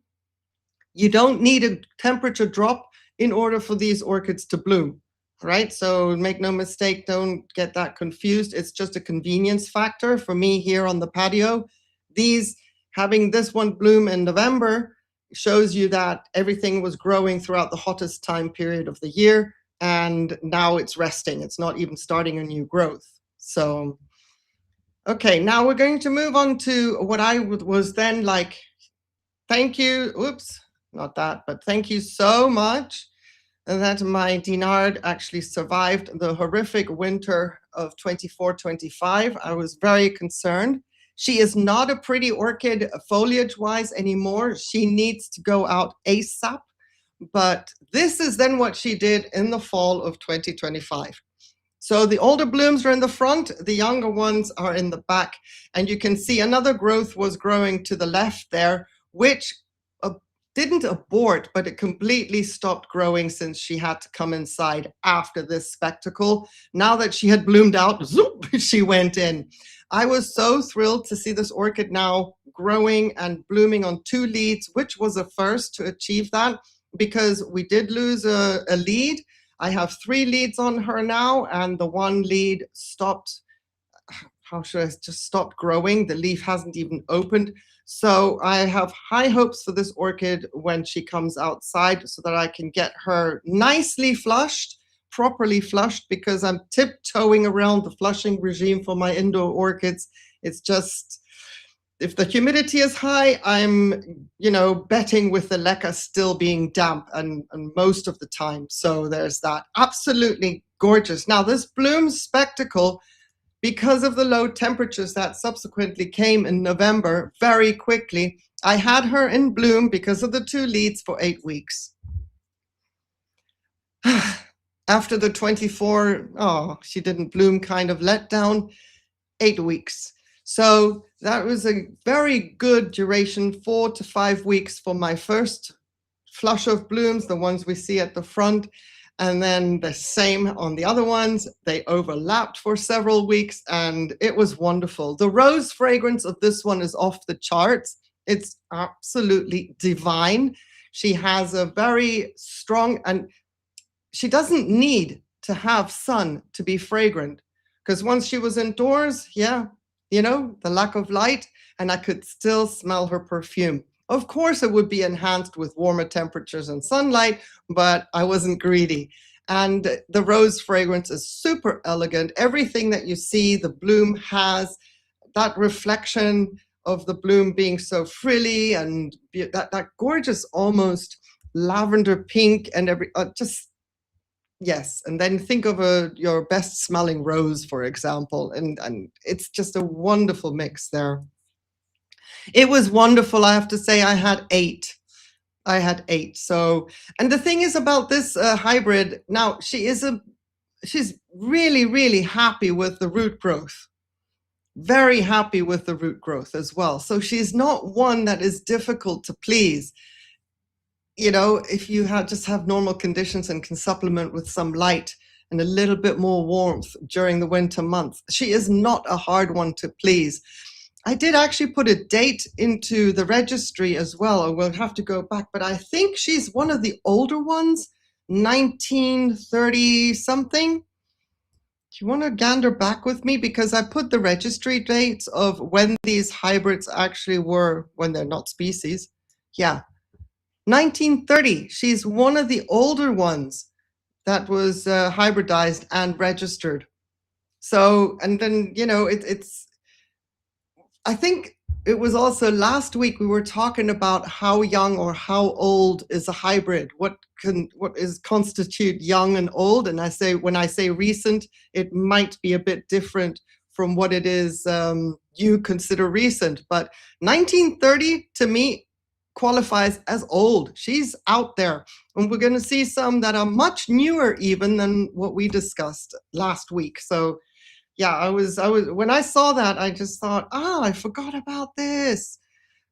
you don't need a temperature drop in order for these orchids to bloom, right? So make no mistake, don't get that confused. It's just a convenience factor for me here on the patio. Having this one bloom in November shows you that everything was growing throughout the hottest time period of the year, and now it's resting. It's not even starting a new growth. So, okay, now we're going to move on to what I was then like, thank you, oops, not that, but thank you so much that my Dinard actually survived the horrific winter of 24-25. I was very concerned. She is not a pretty orchid foliage-wise anymore. She needs to go out ASAP. But this is then what she did in the fall of 2025. So the older blooms are in the front, the younger ones are in the back. And you can see another growth was growing to the left there, which didn't abort, but it completely stopped growing since she had to come inside after this spectacle. Now that she had bloomed out, zoop, she went in. I was so thrilled to see this orchid now growing and blooming on 2 leads, which was a first to achieve that because we did lose a lead. I have 3 leads on her now, and the 1 lead stopped, just stopped growing. The leaf hasn't even opened. So I have high hopes for this orchid when she comes outside so that I can get her nicely flushed, properly flushed, because I'm tiptoeing around the flushing regime for my indoor orchids. It's just, if the humidity is high, I'm, betting with the leca still being damp and most of the time. So there's that. Absolutely gorgeous. Now this bloom spectacle, because of the low temperatures that subsequently came in November very quickly, I had her in bloom because of the 2 leads for 8 weeks. After the 24, she didn't bloom kind of let down, 8 weeks. So that was a very good duration, 4 to 5 weeks for my first flush of blooms, the ones we see at the front. And then the same on the other ones. They overlapped for several weeks and it was wonderful. The rose fragrance of this one is off the charts. It's absolutely divine. She has a very strong, and she doesn't need to have sun to be fragrant, because once she was indoors, the lack of light, and I could still smell her perfume. Of course, it would be enhanced with warmer temperatures and sunlight, but I wasn't greedy. And the rose fragrance is super elegant. Everything that you see, the bloom has that reflection of the bloom being so frilly and that gorgeous almost lavender pink and just Yes, and then think of your best smelling rose, for example, and it's just a wonderful mix there. It was wonderful, I have to say. I had 8. I had 8. So, and the thing is about this hybrid, now she's really, really happy with the root growth. Very happy with the root growth as well. So she's not one that is difficult to please. You know, if you just have normal conditions and can supplement with some light and a little bit more warmth during the winter months, she is not a hard one to please. I did actually put a date into the registry as well, or we'll have to go back, but I think she's one of the older ones, 1930 something. Do you want to gander back with me? Because I put the registry dates of when these hybrids actually were, when they're not species. Yeah, 1930. She's one of the older ones that was hybridized and registered. So, and then, you know, it's, I think it was also last week we were talking about how young or how old is a hybrid. What is constitute young and old? And I say, when I say recent, it might be a bit different from what it is you consider recent. But 1930 to me qualifies as old. She's out there. And we're going to see some that are much newer even than what we discussed last week. So yeah, I was when I saw that, I just thought, I forgot about this.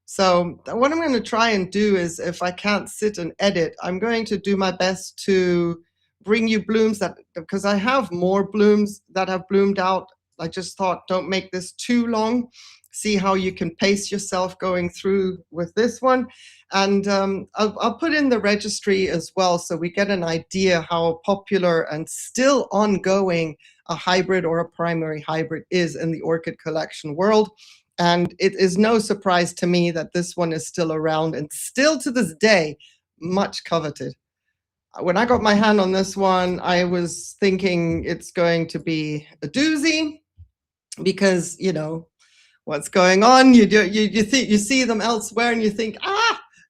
So what I'm going to try and do is, if I can't sit and edit, I'm going to do my best to bring you blooms that, because I have more blooms that have bloomed out. I just thought, don't make this too long. See how you can pace yourself going through with this one. And I'll put in the registry as well, so we get an idea how popular and still ongoing a hybrid or a primary hybrid is in the orchid collection world. And it is no surprise to me that this one is still around and still to this day much coveted. When I got my hand on this one, I was thinking it's going to be a doozy because, you know, what's going on? You think you see them elsewhere and you think,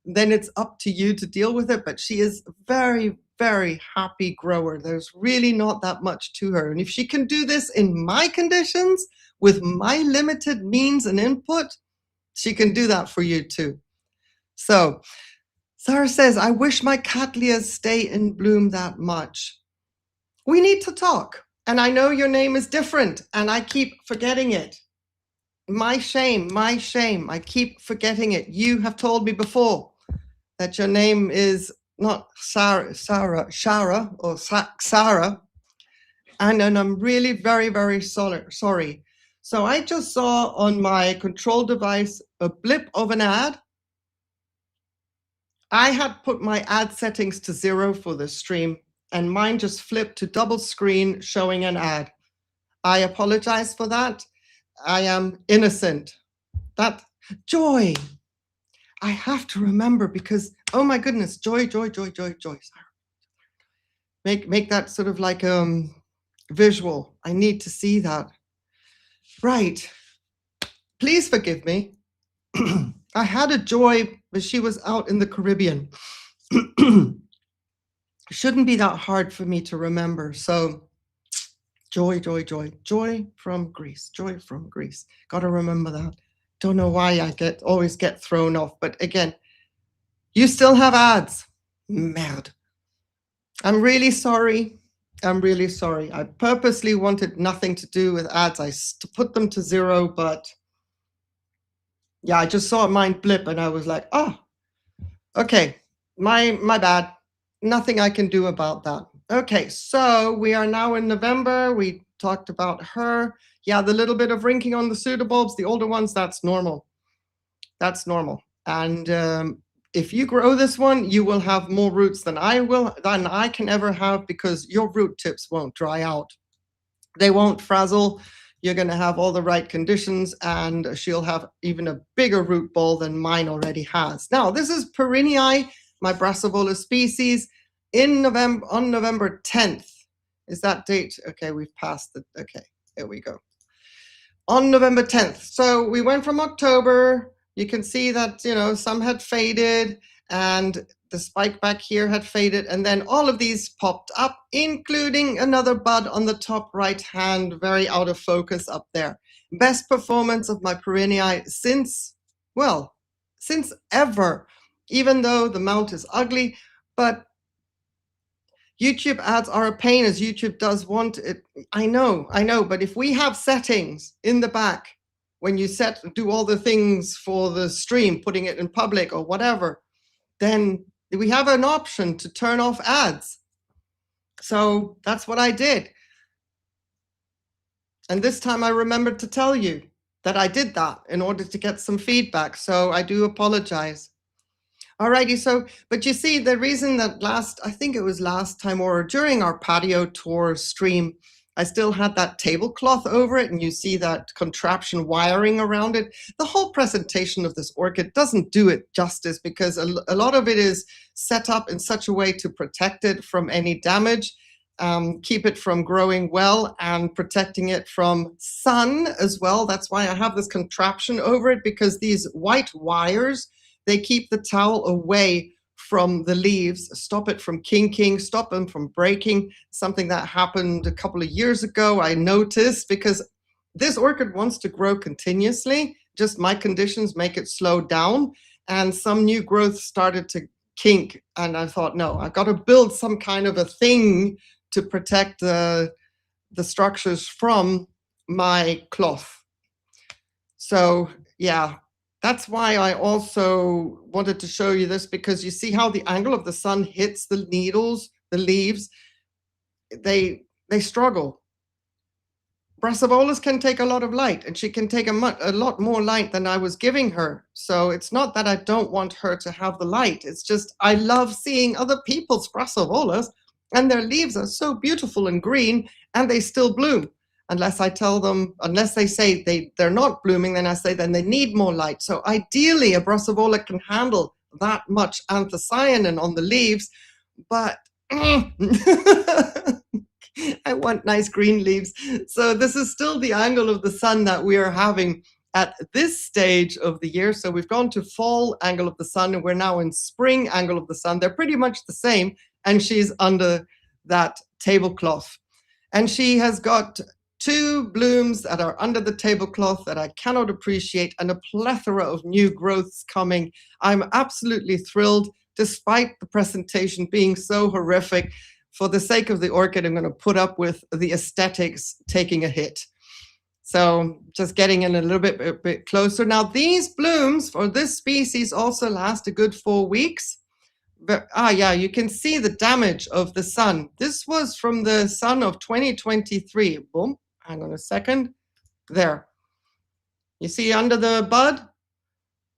then it's up to you to deal with it. But she is very, very happy grower. There's really not that much to her. And if she can do this in my conditions with my limited means and input, she can do that for you too. So Sarah says, I wish my cattleyas stay in bloom that much. We need to talk. And I know your name is different and I keep forgetting it. My shame, my shame. I keep forgetting it. You have told me before that your name is not Sarah or Sarah. And I'm really very, very sorry. So I just saw on my control device a blip of an ad. I had put my ad settings to 0 for this stream, and mine just flipped to double screen showing an ad. I apologize for that. I am innocent. That Joy. I have to remember because, oh my goodness, Joy. Make that sort of like visual. I need to see that. Right. Please forgive me. I had a Joy, but she was out in the Caribbean. Shouldn't be that hard for me to remember. So Joy from Greece. Joy from Greece. Got to remember that. Don't know why I always get thrown off. But again, you still have ads. Merde. I'm really sorry. I purposely wanted nothing to do with ads. I put them to 0, but yeah, I just saw mine blip and I was like, okay, my bad. Nothing I can do about that. Okay, so we are now in November. We talked about her. Yeah, the little bit of rinking on the pseudobulbs, the older ones, that's normal. That's normal. And if you grow this one, you will have more roots than I can ever have, because your root tips won't dry out. They won't frazzle. You're going to have all the right conditions, and she'll have even a bigger root ball than mine already has. Now, this is Perennii, my Brassavola species, on November 10th. Is that date? Okay, we've passed it. Okay, here we go. On November 10th. So we went from October. You can see that, you know, some had faded, and the spike back here had faded, and then all of these popped up, including another bud on the top right hand, very out of focus up there. Best performance of my perenniae since, well, since ever, even though the mount is ugly. But YouTube ads are a pain, as YouTube does want it. I know, but if we have settings in the back, when you do all the things for the stream, putting it in public or whatever, then we have an option to turn off ads. So that's what I did. And this time I remembered to tell you that I did that in order to get some feedback. So I do apologize. Alrighty, so, but you see, the reason that I think it was last time or during our patio tour stream, I still had that tablecloth over it, and you see that contraption wiring around it. The whole presentation of this orchid doesn't do it justice, because a lot of it is set up in such a way to protect it from any damage, keep it from growing well, and protecting it from sun as well. That's why I have this contraption over it, because these white wires, they keep the towel away from the leaves, stop it from kinking, stop them from breaking. Something that happened a couple of years ago, I noticed, because this orchid wants to grow continuously, just my conditions make it slow down, and some new growth started to kink, and I thought, no, I've got to build some kind of a thing to protect the structures from my cloth. So yeah, that's why I also wanted to show you this, because you see how the angle of the sun hits the needles, the leaves, they struggle. Brassavolas can take a lot of light, and she can take a lot more light than I was giving her. So it's not that I don't want her to have the light. It's just I love seeing other people's brassavolas, and their leaves are so beautiful and green, and they still bloom. Unless I tell them, unless they say they're not blooming, then I say then they need more light. So ideally, a brassavola can handle that much anthocyanin on the leaves, but I want nice green leaves. So this is still the angle of the sun that we are having at this stage of the year. So we've gone to fall angle of the sun, and we're now in spring angle of the sun. They're pretty much the same, and she's under that tablecloth. And she has got 2 blooms that are under the tablecloth that I cannot appreciate, and a plethora of new growths coming. I'm absolutely thrilled, despite the presentation being so horrific. For the sake of the orchid, I'm going to put up with the aesthetics taking a hit. So just getting in a little bit closer. Now, these blooms for this species also last a good 4 weeks. But, yeah, you can see the damage of the sun. This was from the sun of 2023. Boom. Hang on a second. There. You see under the bud?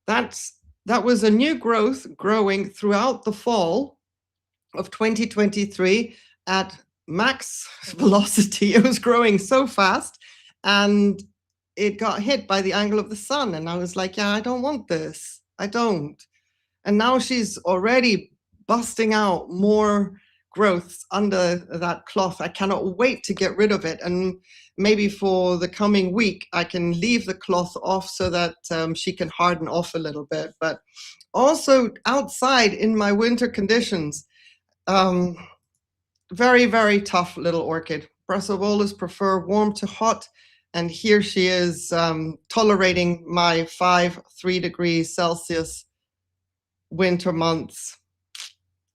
That was a new growth growing throughout the fall of 2023 at max velocity. It was growing so fast, and it got hit by the angle of the sun. And I was like, yeah, I don't want this. I don't. And now she's already busting out more growths under that cloth. I cannot wait to get rid of it. And maybe for the coming week, I can leave the cloth off so that she can harden off a little bit. But also outside in my winter conditions, very, very tough little orchid. Brassavolas prefer warm to hot, and here she is tolerating my 3 degrees Celsius winter months,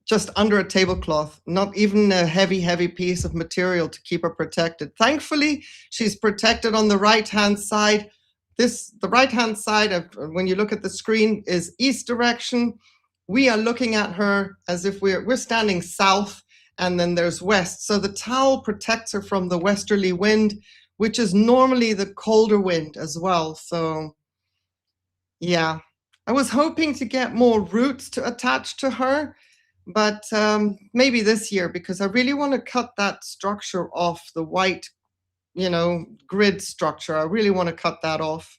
just under a tablecloth, not even a heavy piece of material to keep her protected. Thankfully, she's protected on the right-hand side. The right-hand side, when you look at the screen, is east direction. We are looking at her as if we're standing south, and then there's west. So the towel protects her from the westerly wind, which is normally the colder wind as well. So yeah, I was hoping to get more roots to attach to her, but maybe this year, because I really want to cut that structure off, the white, grid structure. I really want to cut that off,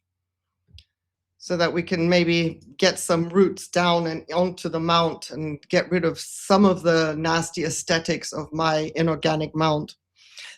so that we can maybe get some roots down and onto the mount and get rid of some of the nasty aesthetics of my inorganic mount.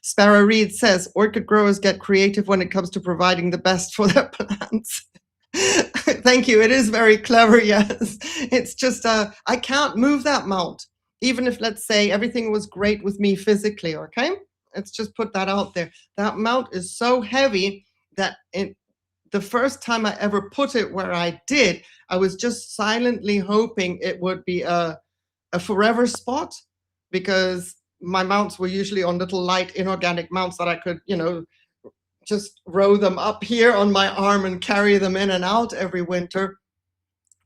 Sparrow Reed says, orchid growers get creative when it comes to providing the best for their plants. Thank you. It is very clever, yes. It's just I can't move that mount, even if, let's say, everything was great with me physically, okay? Let's just put that out there. That mount is so heavy that the first time I ever put it where I did, I was just silently hoping it would be a forever spot, because my mounts were usually on little light inorganic mounts that I could, just row them up here on my arm and carry them in and out every winter.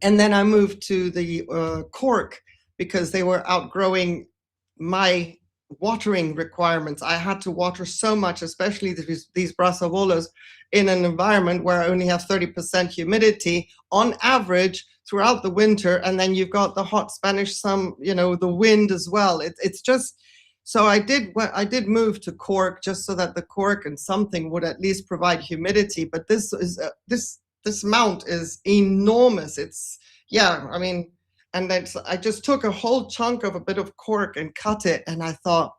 And then I moved to the cork because they were outgrowing my watering requirements. I had to water so much, especially these brassavolas, in an environment where I only have 30% humidity on average throughout the winter. And then you've got the hot Spanish sun, the wind as well. It's just, so I did move to cork just so that the cork and something would at least provide humidity. But this mount is enormous. It's, yeah, I mean, and I just took a whole chunk of a bit of cork and cut it, and I thought,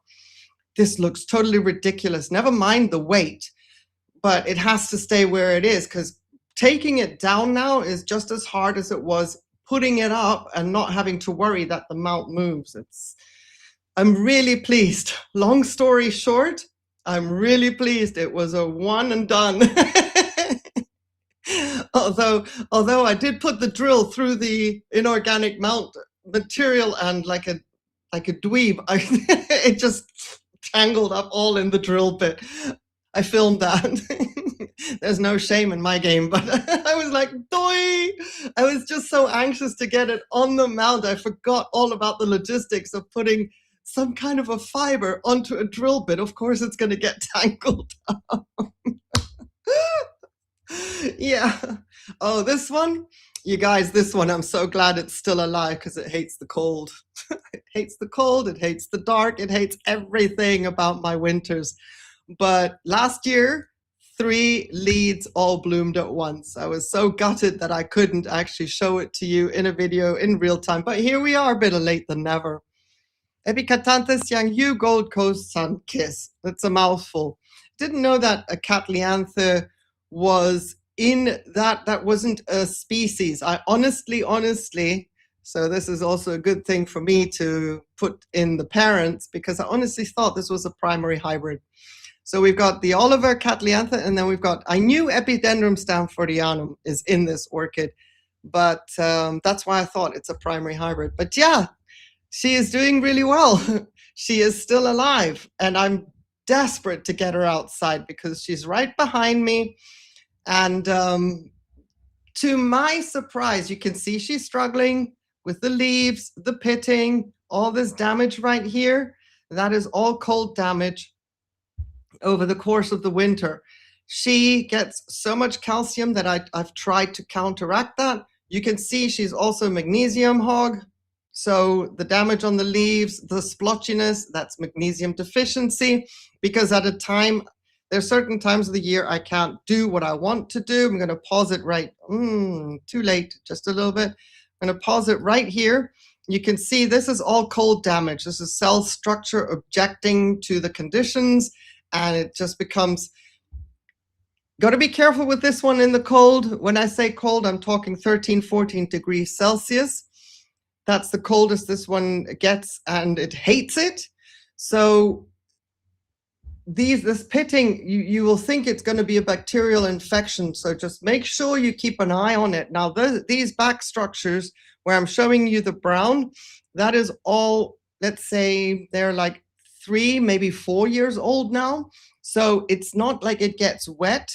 this looks totally ridiculous. Never mind the weight, but it has to stay where it is, because taking it down now is just as hard as it was putting it up and not having to worry that the mount moves. I'm really pleased. Long story short, I'm really pleased. It was a one and done. Although I did put the drill through the inorganic mount material, and like a dweeb, it just tangled up all in the drill bit. I filmed that. There's no shame in my game, but I was like, doi! I was just so anxious to get it on the mount. I forgot all about the logistics of putting some kind of a fiber onto a drill bit. Of course, it's going to get tangled up. Yeah. Oh, this one, you guys, this one, I'm so glad it's still alive, because it hates the cold. It hates the cold, it hates the dark, it hates everything about my winters. But last year, 3 leads all bloomed at once. I was so gutted that I couldn't actually show it to you in a video in real time. But here we are, better late than never. Epicatanthes yang yu Gold Coast Sun Kiss. That's a mouthful. Didn't know that a Catliantha was in that wasn't a species. I honestly, so this is also a good thing for me to put in the parents, because I honestly thought this was a primary hybrid. So we've got the Oliver Catliantha, and then we've got, I knew Epidendrum stanfordianum is in this orchid, but that's why I thought it's a primary hybrid. But yeah, she is doing really well. She is still alive, and I'm desperate to get her outside because she's right behind me. And to my surprise, you can see she's struggling with the leaves, the pitting, all this damage right here. That is all cold damage over the course of the winter. She gets so much calcium that I've tried to counteract that. You can see she's also magnesium hog. So the damage on the leaves, the splotchiness, that's magnesium deficiency, because at a time, there's certain times of the year I can't do what I want to do. I'm going to pause it right, too late, just a little bit. I'm going to pause it right here. You can see this is all cold damage. This is cell structure objecting to the conditions, and it just becomes, got to be careful with this one in the cold. When I say cold, I'm talking 13, 14 degrees Celsius. That's the coldest this one gets, and it hates it. So this pitting, you will think it's going to be a bacterial infection. So just make sure you keep an eye on it. Now, these back structures where I'm showing you the brown, that is all, let's say they're like 3, maybe 4 years old now. So it's not like it gets wet.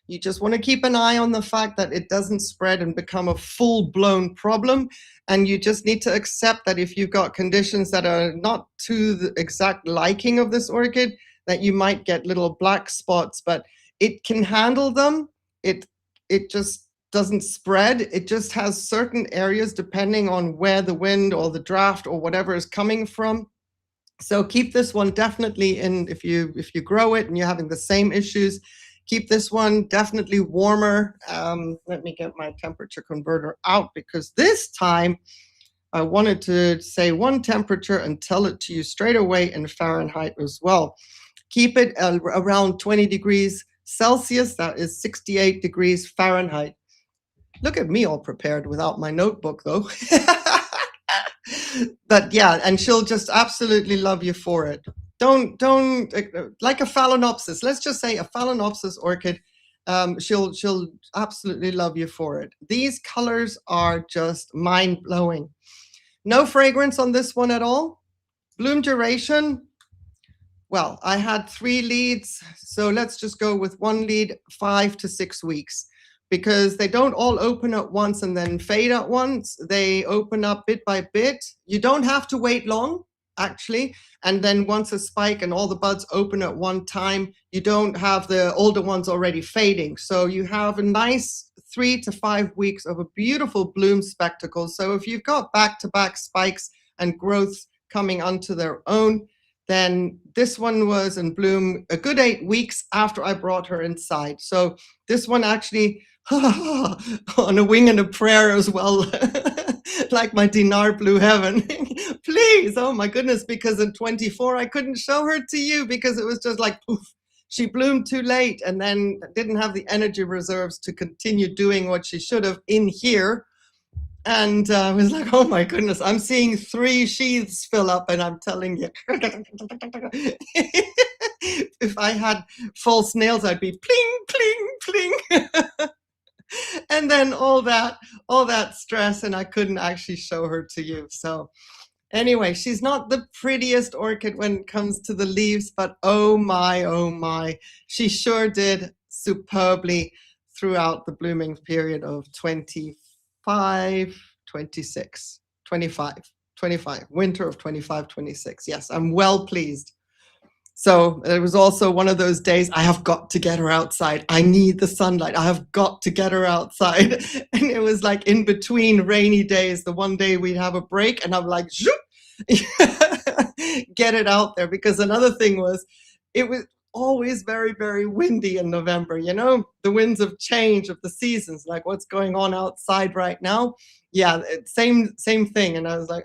You just want to keep an eye on the fact that it doesn't spread and become a full-blown problem. And you just need to accept that if you've got conditions that are not to the exact liking of this orchid, that you might get little black spots, but it can handle them. It just doesn't spread. It just has certain areas depending on where the wind or the draft or whatever is coming from. So keep this one definitely in, if you grow it and you're having the same issues, keep this one definitely warmer. Let me get my temperature converter out, because this time I wanted to say one temperature and tell it to you straight away in Fahrenheit as well. Keep it around 20 degrees Celsius, that is 68 degrees Fahrenheit. Look at me all prepared without my notebook though. But yeah, and she'll just absolutely love you for it. Don't like a phalaenopsis. Let's just say a phalaenopsis orchid. She'll absolutely love you for it. These colors are just mind blowing. No fragrance on this one at all. Bloom duration. Well, I had 3 leads, so let's just go with 1 lead, 5 to 6 weeks, because they don't all open at once and then fade at once. They open up bit by bit. You don't have to wait long, actually. And then once a spike and all the buds open at one time, you don't have the older ones already fading. So you have a nice 3 to 5 weeks of a beautiful bloom spectacle. So if you've got back-to-back spikes and growths coming onto their own, then this one was in bloom a good 8 weeks after I brought her inside. So this one actually on a wing and a prayer as well, like my dinar blue heaven. Please, oh my goodness, because in 24 I couldn't show her to you because it was just like poof. She bloomed too late and then didn't have the energy reserves to continue doing what she should have in here. And I was like, oh my goodness, I'm seeing 3 sheaths fill up, and I'm telling you, if I had false nails, I'd be pling, pling, pling. And then all that stress, and I couldn't actually show her to you. So anyway, she's not the prettiest orchid when it comes to the leaves, but oh my, she sure did superbly throughout the blooming period of 25, 26, 25, winter of 25, 26. Yes, I'm well pleased. So it was also one of those days, I have got to get her outside. I need the sunlight. I have got to get her outside. And it was like in between rainy days, the one day we'd have a break, and I'm like, zoop, get it out there. Because another thing was, it was always very, very windy in November, you know, the winds of change of the seasons, like what's going on outside right now. Yeah, same thing. And I was like,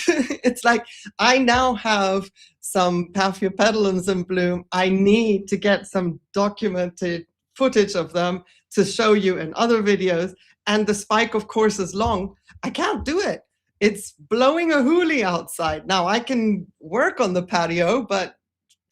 it's like I now have some Paphiopedilums in bloom. I need to get some documented footage of them to show you in other videos. And the spike, of course, is long. I can't do it. It's blowing a hoolie outside. Now I can work on the patio, but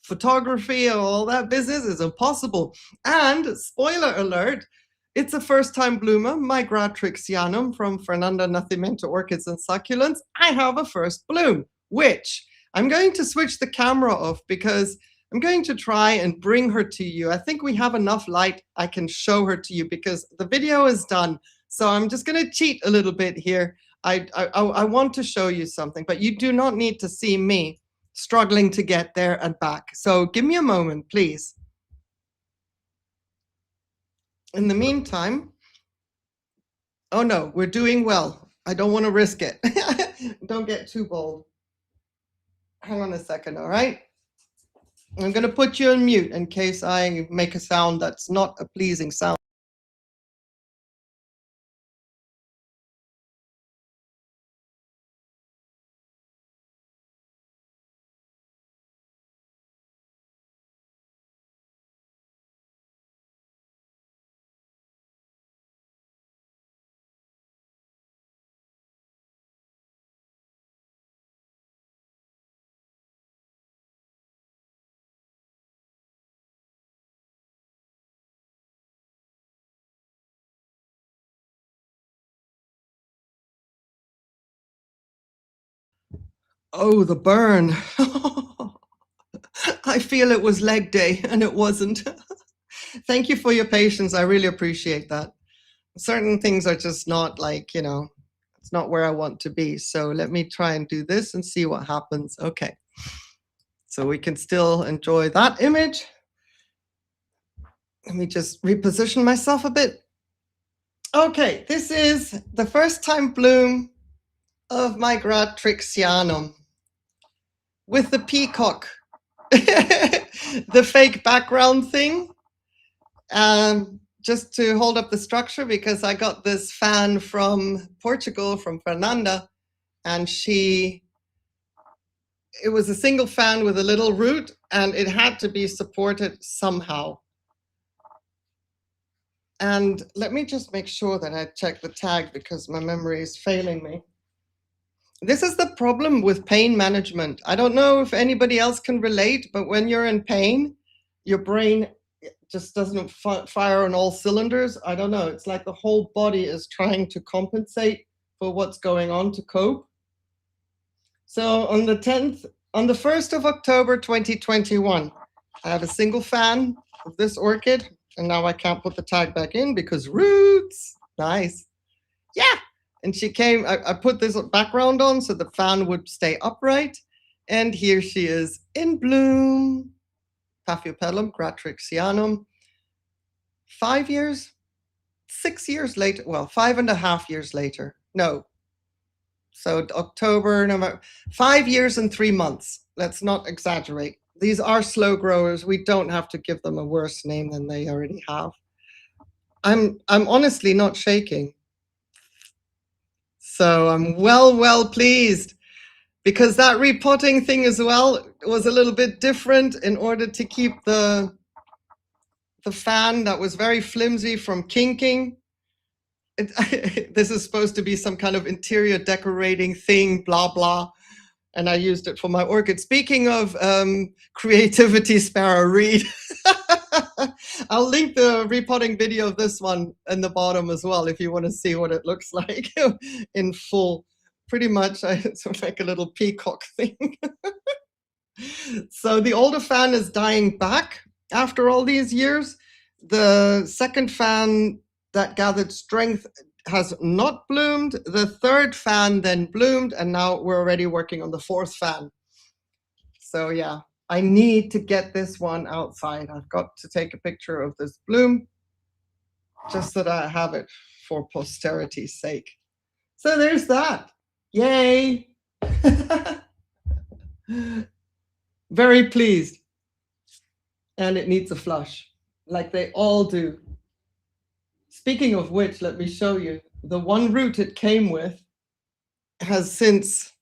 photography and all that business is impossible. And spoiler alert, it's a first-time bloomer, my Gratrixianum from Fernanda Nacimiento Orchids and Succulents. I have a first bloom, which I'm going to switch the camera off because I'm going to try and bring her to you. I think we have enough light I can show her to you because the video is done. So I'm just going to cheat a little bit here. I want to show you something, but you do not need to see me struggling to get there and back. So give me a moment, please. In the meantime, oh no, we're doing well. I don't want to risk it. Don't get too bold. Hang on a second, all right? I'm going to put you on mute in case I make a sound that's not a pleasing sound. Oh, the burn. I feel it was leg day and it wasn't. Thank you for your patience. I really appreciate that. Certain things are just not like, you know, it's not where I want to be. So let me try and do this and see what happens. Okay. So we can still enjoy that image. Let me just reposition myself a bit. Okay, this is the first time bloom of my Gratrixianum with the peacock, the fake background thing, just to hold up the structure because I got this fan from Portugal, from Fernanda, and it was a single fan with a little root and it had to be supported somehow. And let me just make sure that I check the tag because my memory is failing me. This is the problem with pain management. I don't know if anybody else can relate, but when you're in pain, your brain just doesn't fire on all cylinders. I don't know. It's like the whole body is trying to compensate for what's going on to cope. So on the 1st of October 2021, I have a single fan of this orchid, and now I can't put the tag back in because roots. Nice. Yeah. And she came, I put this background on so the fan would stay upright. And here she is in bloom. Paphiopedilum gratrixianum. 5 years, 6 years later, well, 5.5 years later. No. So October, November, 5 years and 3 months. Let's not exaggerate. These are slow growers. We don't have to give them a worse name than they already have. I'm honestly not shaking. So I'm well pleased, because that repotting thing as well was a little bit different in order to keep the fan that was very flimsy from kinking. This is supposed to be some kind of interior decorating thing, blah, blah. And I used it for my orchid. Speaking of creativity, Sparrow, read. I'll link the repotting video of this one in the bottom as well if you want to see what it looks like in full. Pretty much, it's like a little peacock thing. So the older fan is dying back after all these years. The second fan that gathered strength has not bloomed. The third fan then bloomed, and now we're already working on the fourth fan. So yeah, I need to get this one outside. I've got to take a picture of this bloom just so that I have it for posterity's sake. So there's that. Yay. Very pleased. And it needs a flush, like they all do. Speaking of which, let me show you. The one root it came with has since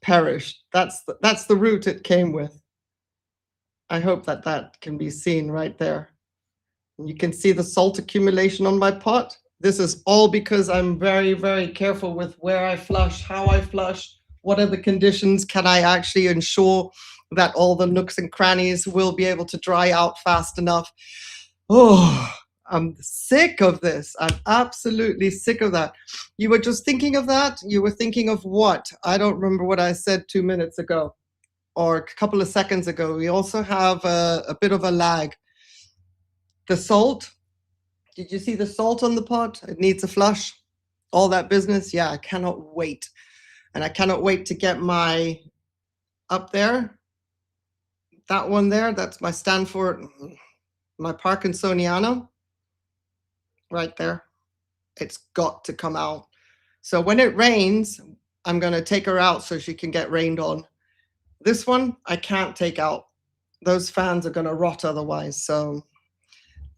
perished. That's the root it came with. I hope that can be seen right there. You can see the salt accumulation on my pot. This is all because I'm very careful with where I flush, how I flush, what are the conditions, can I actually ensure that all the nooks and crannies will be able to dry out fast enough. Oh, I'm sick of this. I'm absolutely sick of that. You were just thinking of that? You were thinking of what? I don't remember what I said 2 minutes ago or a couple of seconds ago. We also have a bit of a lag. The salt. Did you see the salt on the pot? It needs a flush. All that business. Yeah, I cannot wait. And I cannot wait to get my up there. That one there, that's my Stanford, my Parkinsoniana. Right there. It's got to come out. So when it rains, I'm going to take her out so she can get rained on. This one, I can't take out. Those fans are going to rot otherwise. So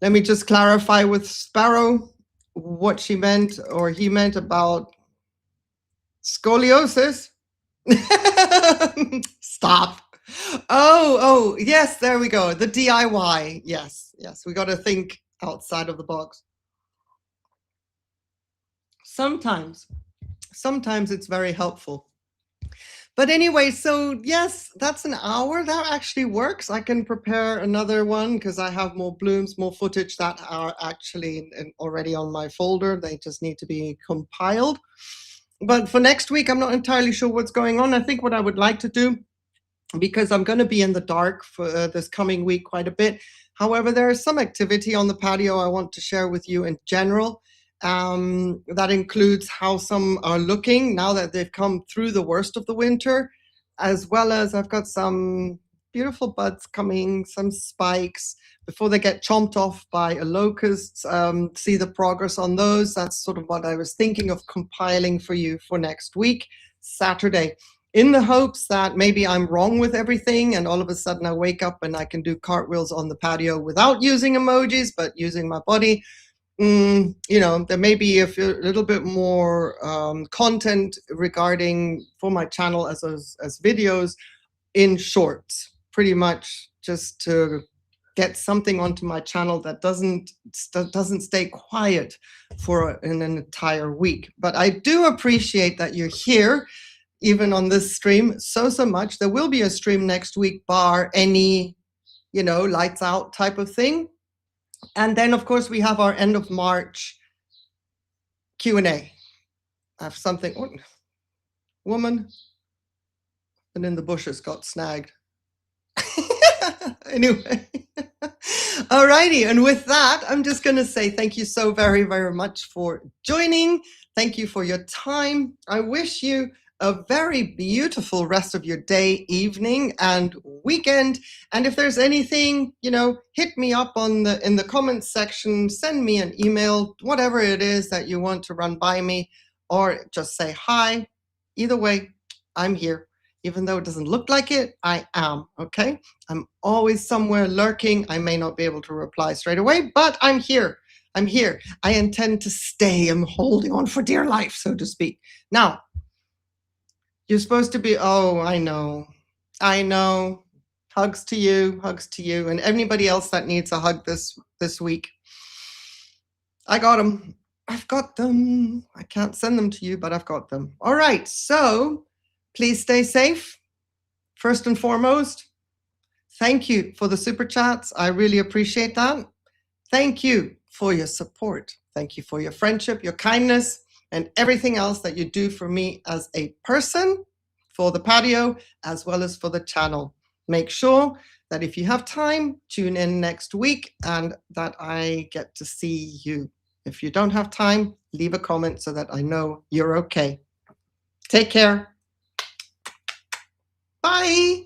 let me just clarify with Sparrow what she meant or he meant about scoliosis. Stop. Oh, yes, there we go. The DIY. Yes, we got to think outside of the box. Sometimes it's very helpful. But anyway, so yes, that's an hour. That actually works. I can prepare another one because I have more blooms, more footage that are actually already on my folder. They just need to be compiled. But for next week, I'm not entirely sure what's going on. I think what I would like to do, because I'm going to be in the dark for this coming week quite a bit. However, there is some activity on the patio I want to share with you in general. That includes how some are looking now that they've come through the worst of the winter, as well as I've got some beautiful buds coming, some spikes before they get chomped off by a locust. See the progress on those. That's sort of what I was thinking of compiling for you for next week, Saturday, in the hopes that maybe I'm wrong with everything and all of a sudden I wake up and I can do cartwheels on the patio without using emojis, but using my body. You know, there may be a little bit more content regarding for my channel as videos in shorts, pretty much just to get something onto my channel that doesn't stay quiet for an entire week. But I do appreciate that you're here, even on this stream, so much. There will be a stream next week, bar any, lights out type of thing. And then, of course, we have our end of March Q&A. I have something. Oh, woman and in the bushes got snagged. Anyway. Alrighty, and with that, I'm just going to say thank you so very, very much for joining. Thank you for your time. I wish you a very beautiful rest of your day, evening, and weekend. And if there's anything, hit me up in the comments section, send me an email, whatever it is that you want to run by me, or just say hi. Either way, I'm here. Even though it doesn't look like it, I am, okay? I'm always somewhere lurking. I may not be able to reply straight away, but I'm here. I'm here. I intend to stay. I'm holding on for dear life, so to speak. Now, you're supposed to be, oh, I know. Hugs to you, and anybody else that needs a hug this week. I got them. I've got them. I can't send them to you, but I've got them. All right, so please stay safe. First and foremost, thank you for the super chats. I really appreciate that. Thank you for your support. Thank you for your friendship, your kindness, and everything else that you do for me as a person, for the patio, as well as for the channel. Make sure that if you have time, tune in next week and that I get to see you. If you don't have time, leave a comment so that I know you're okay. Take care. Bye.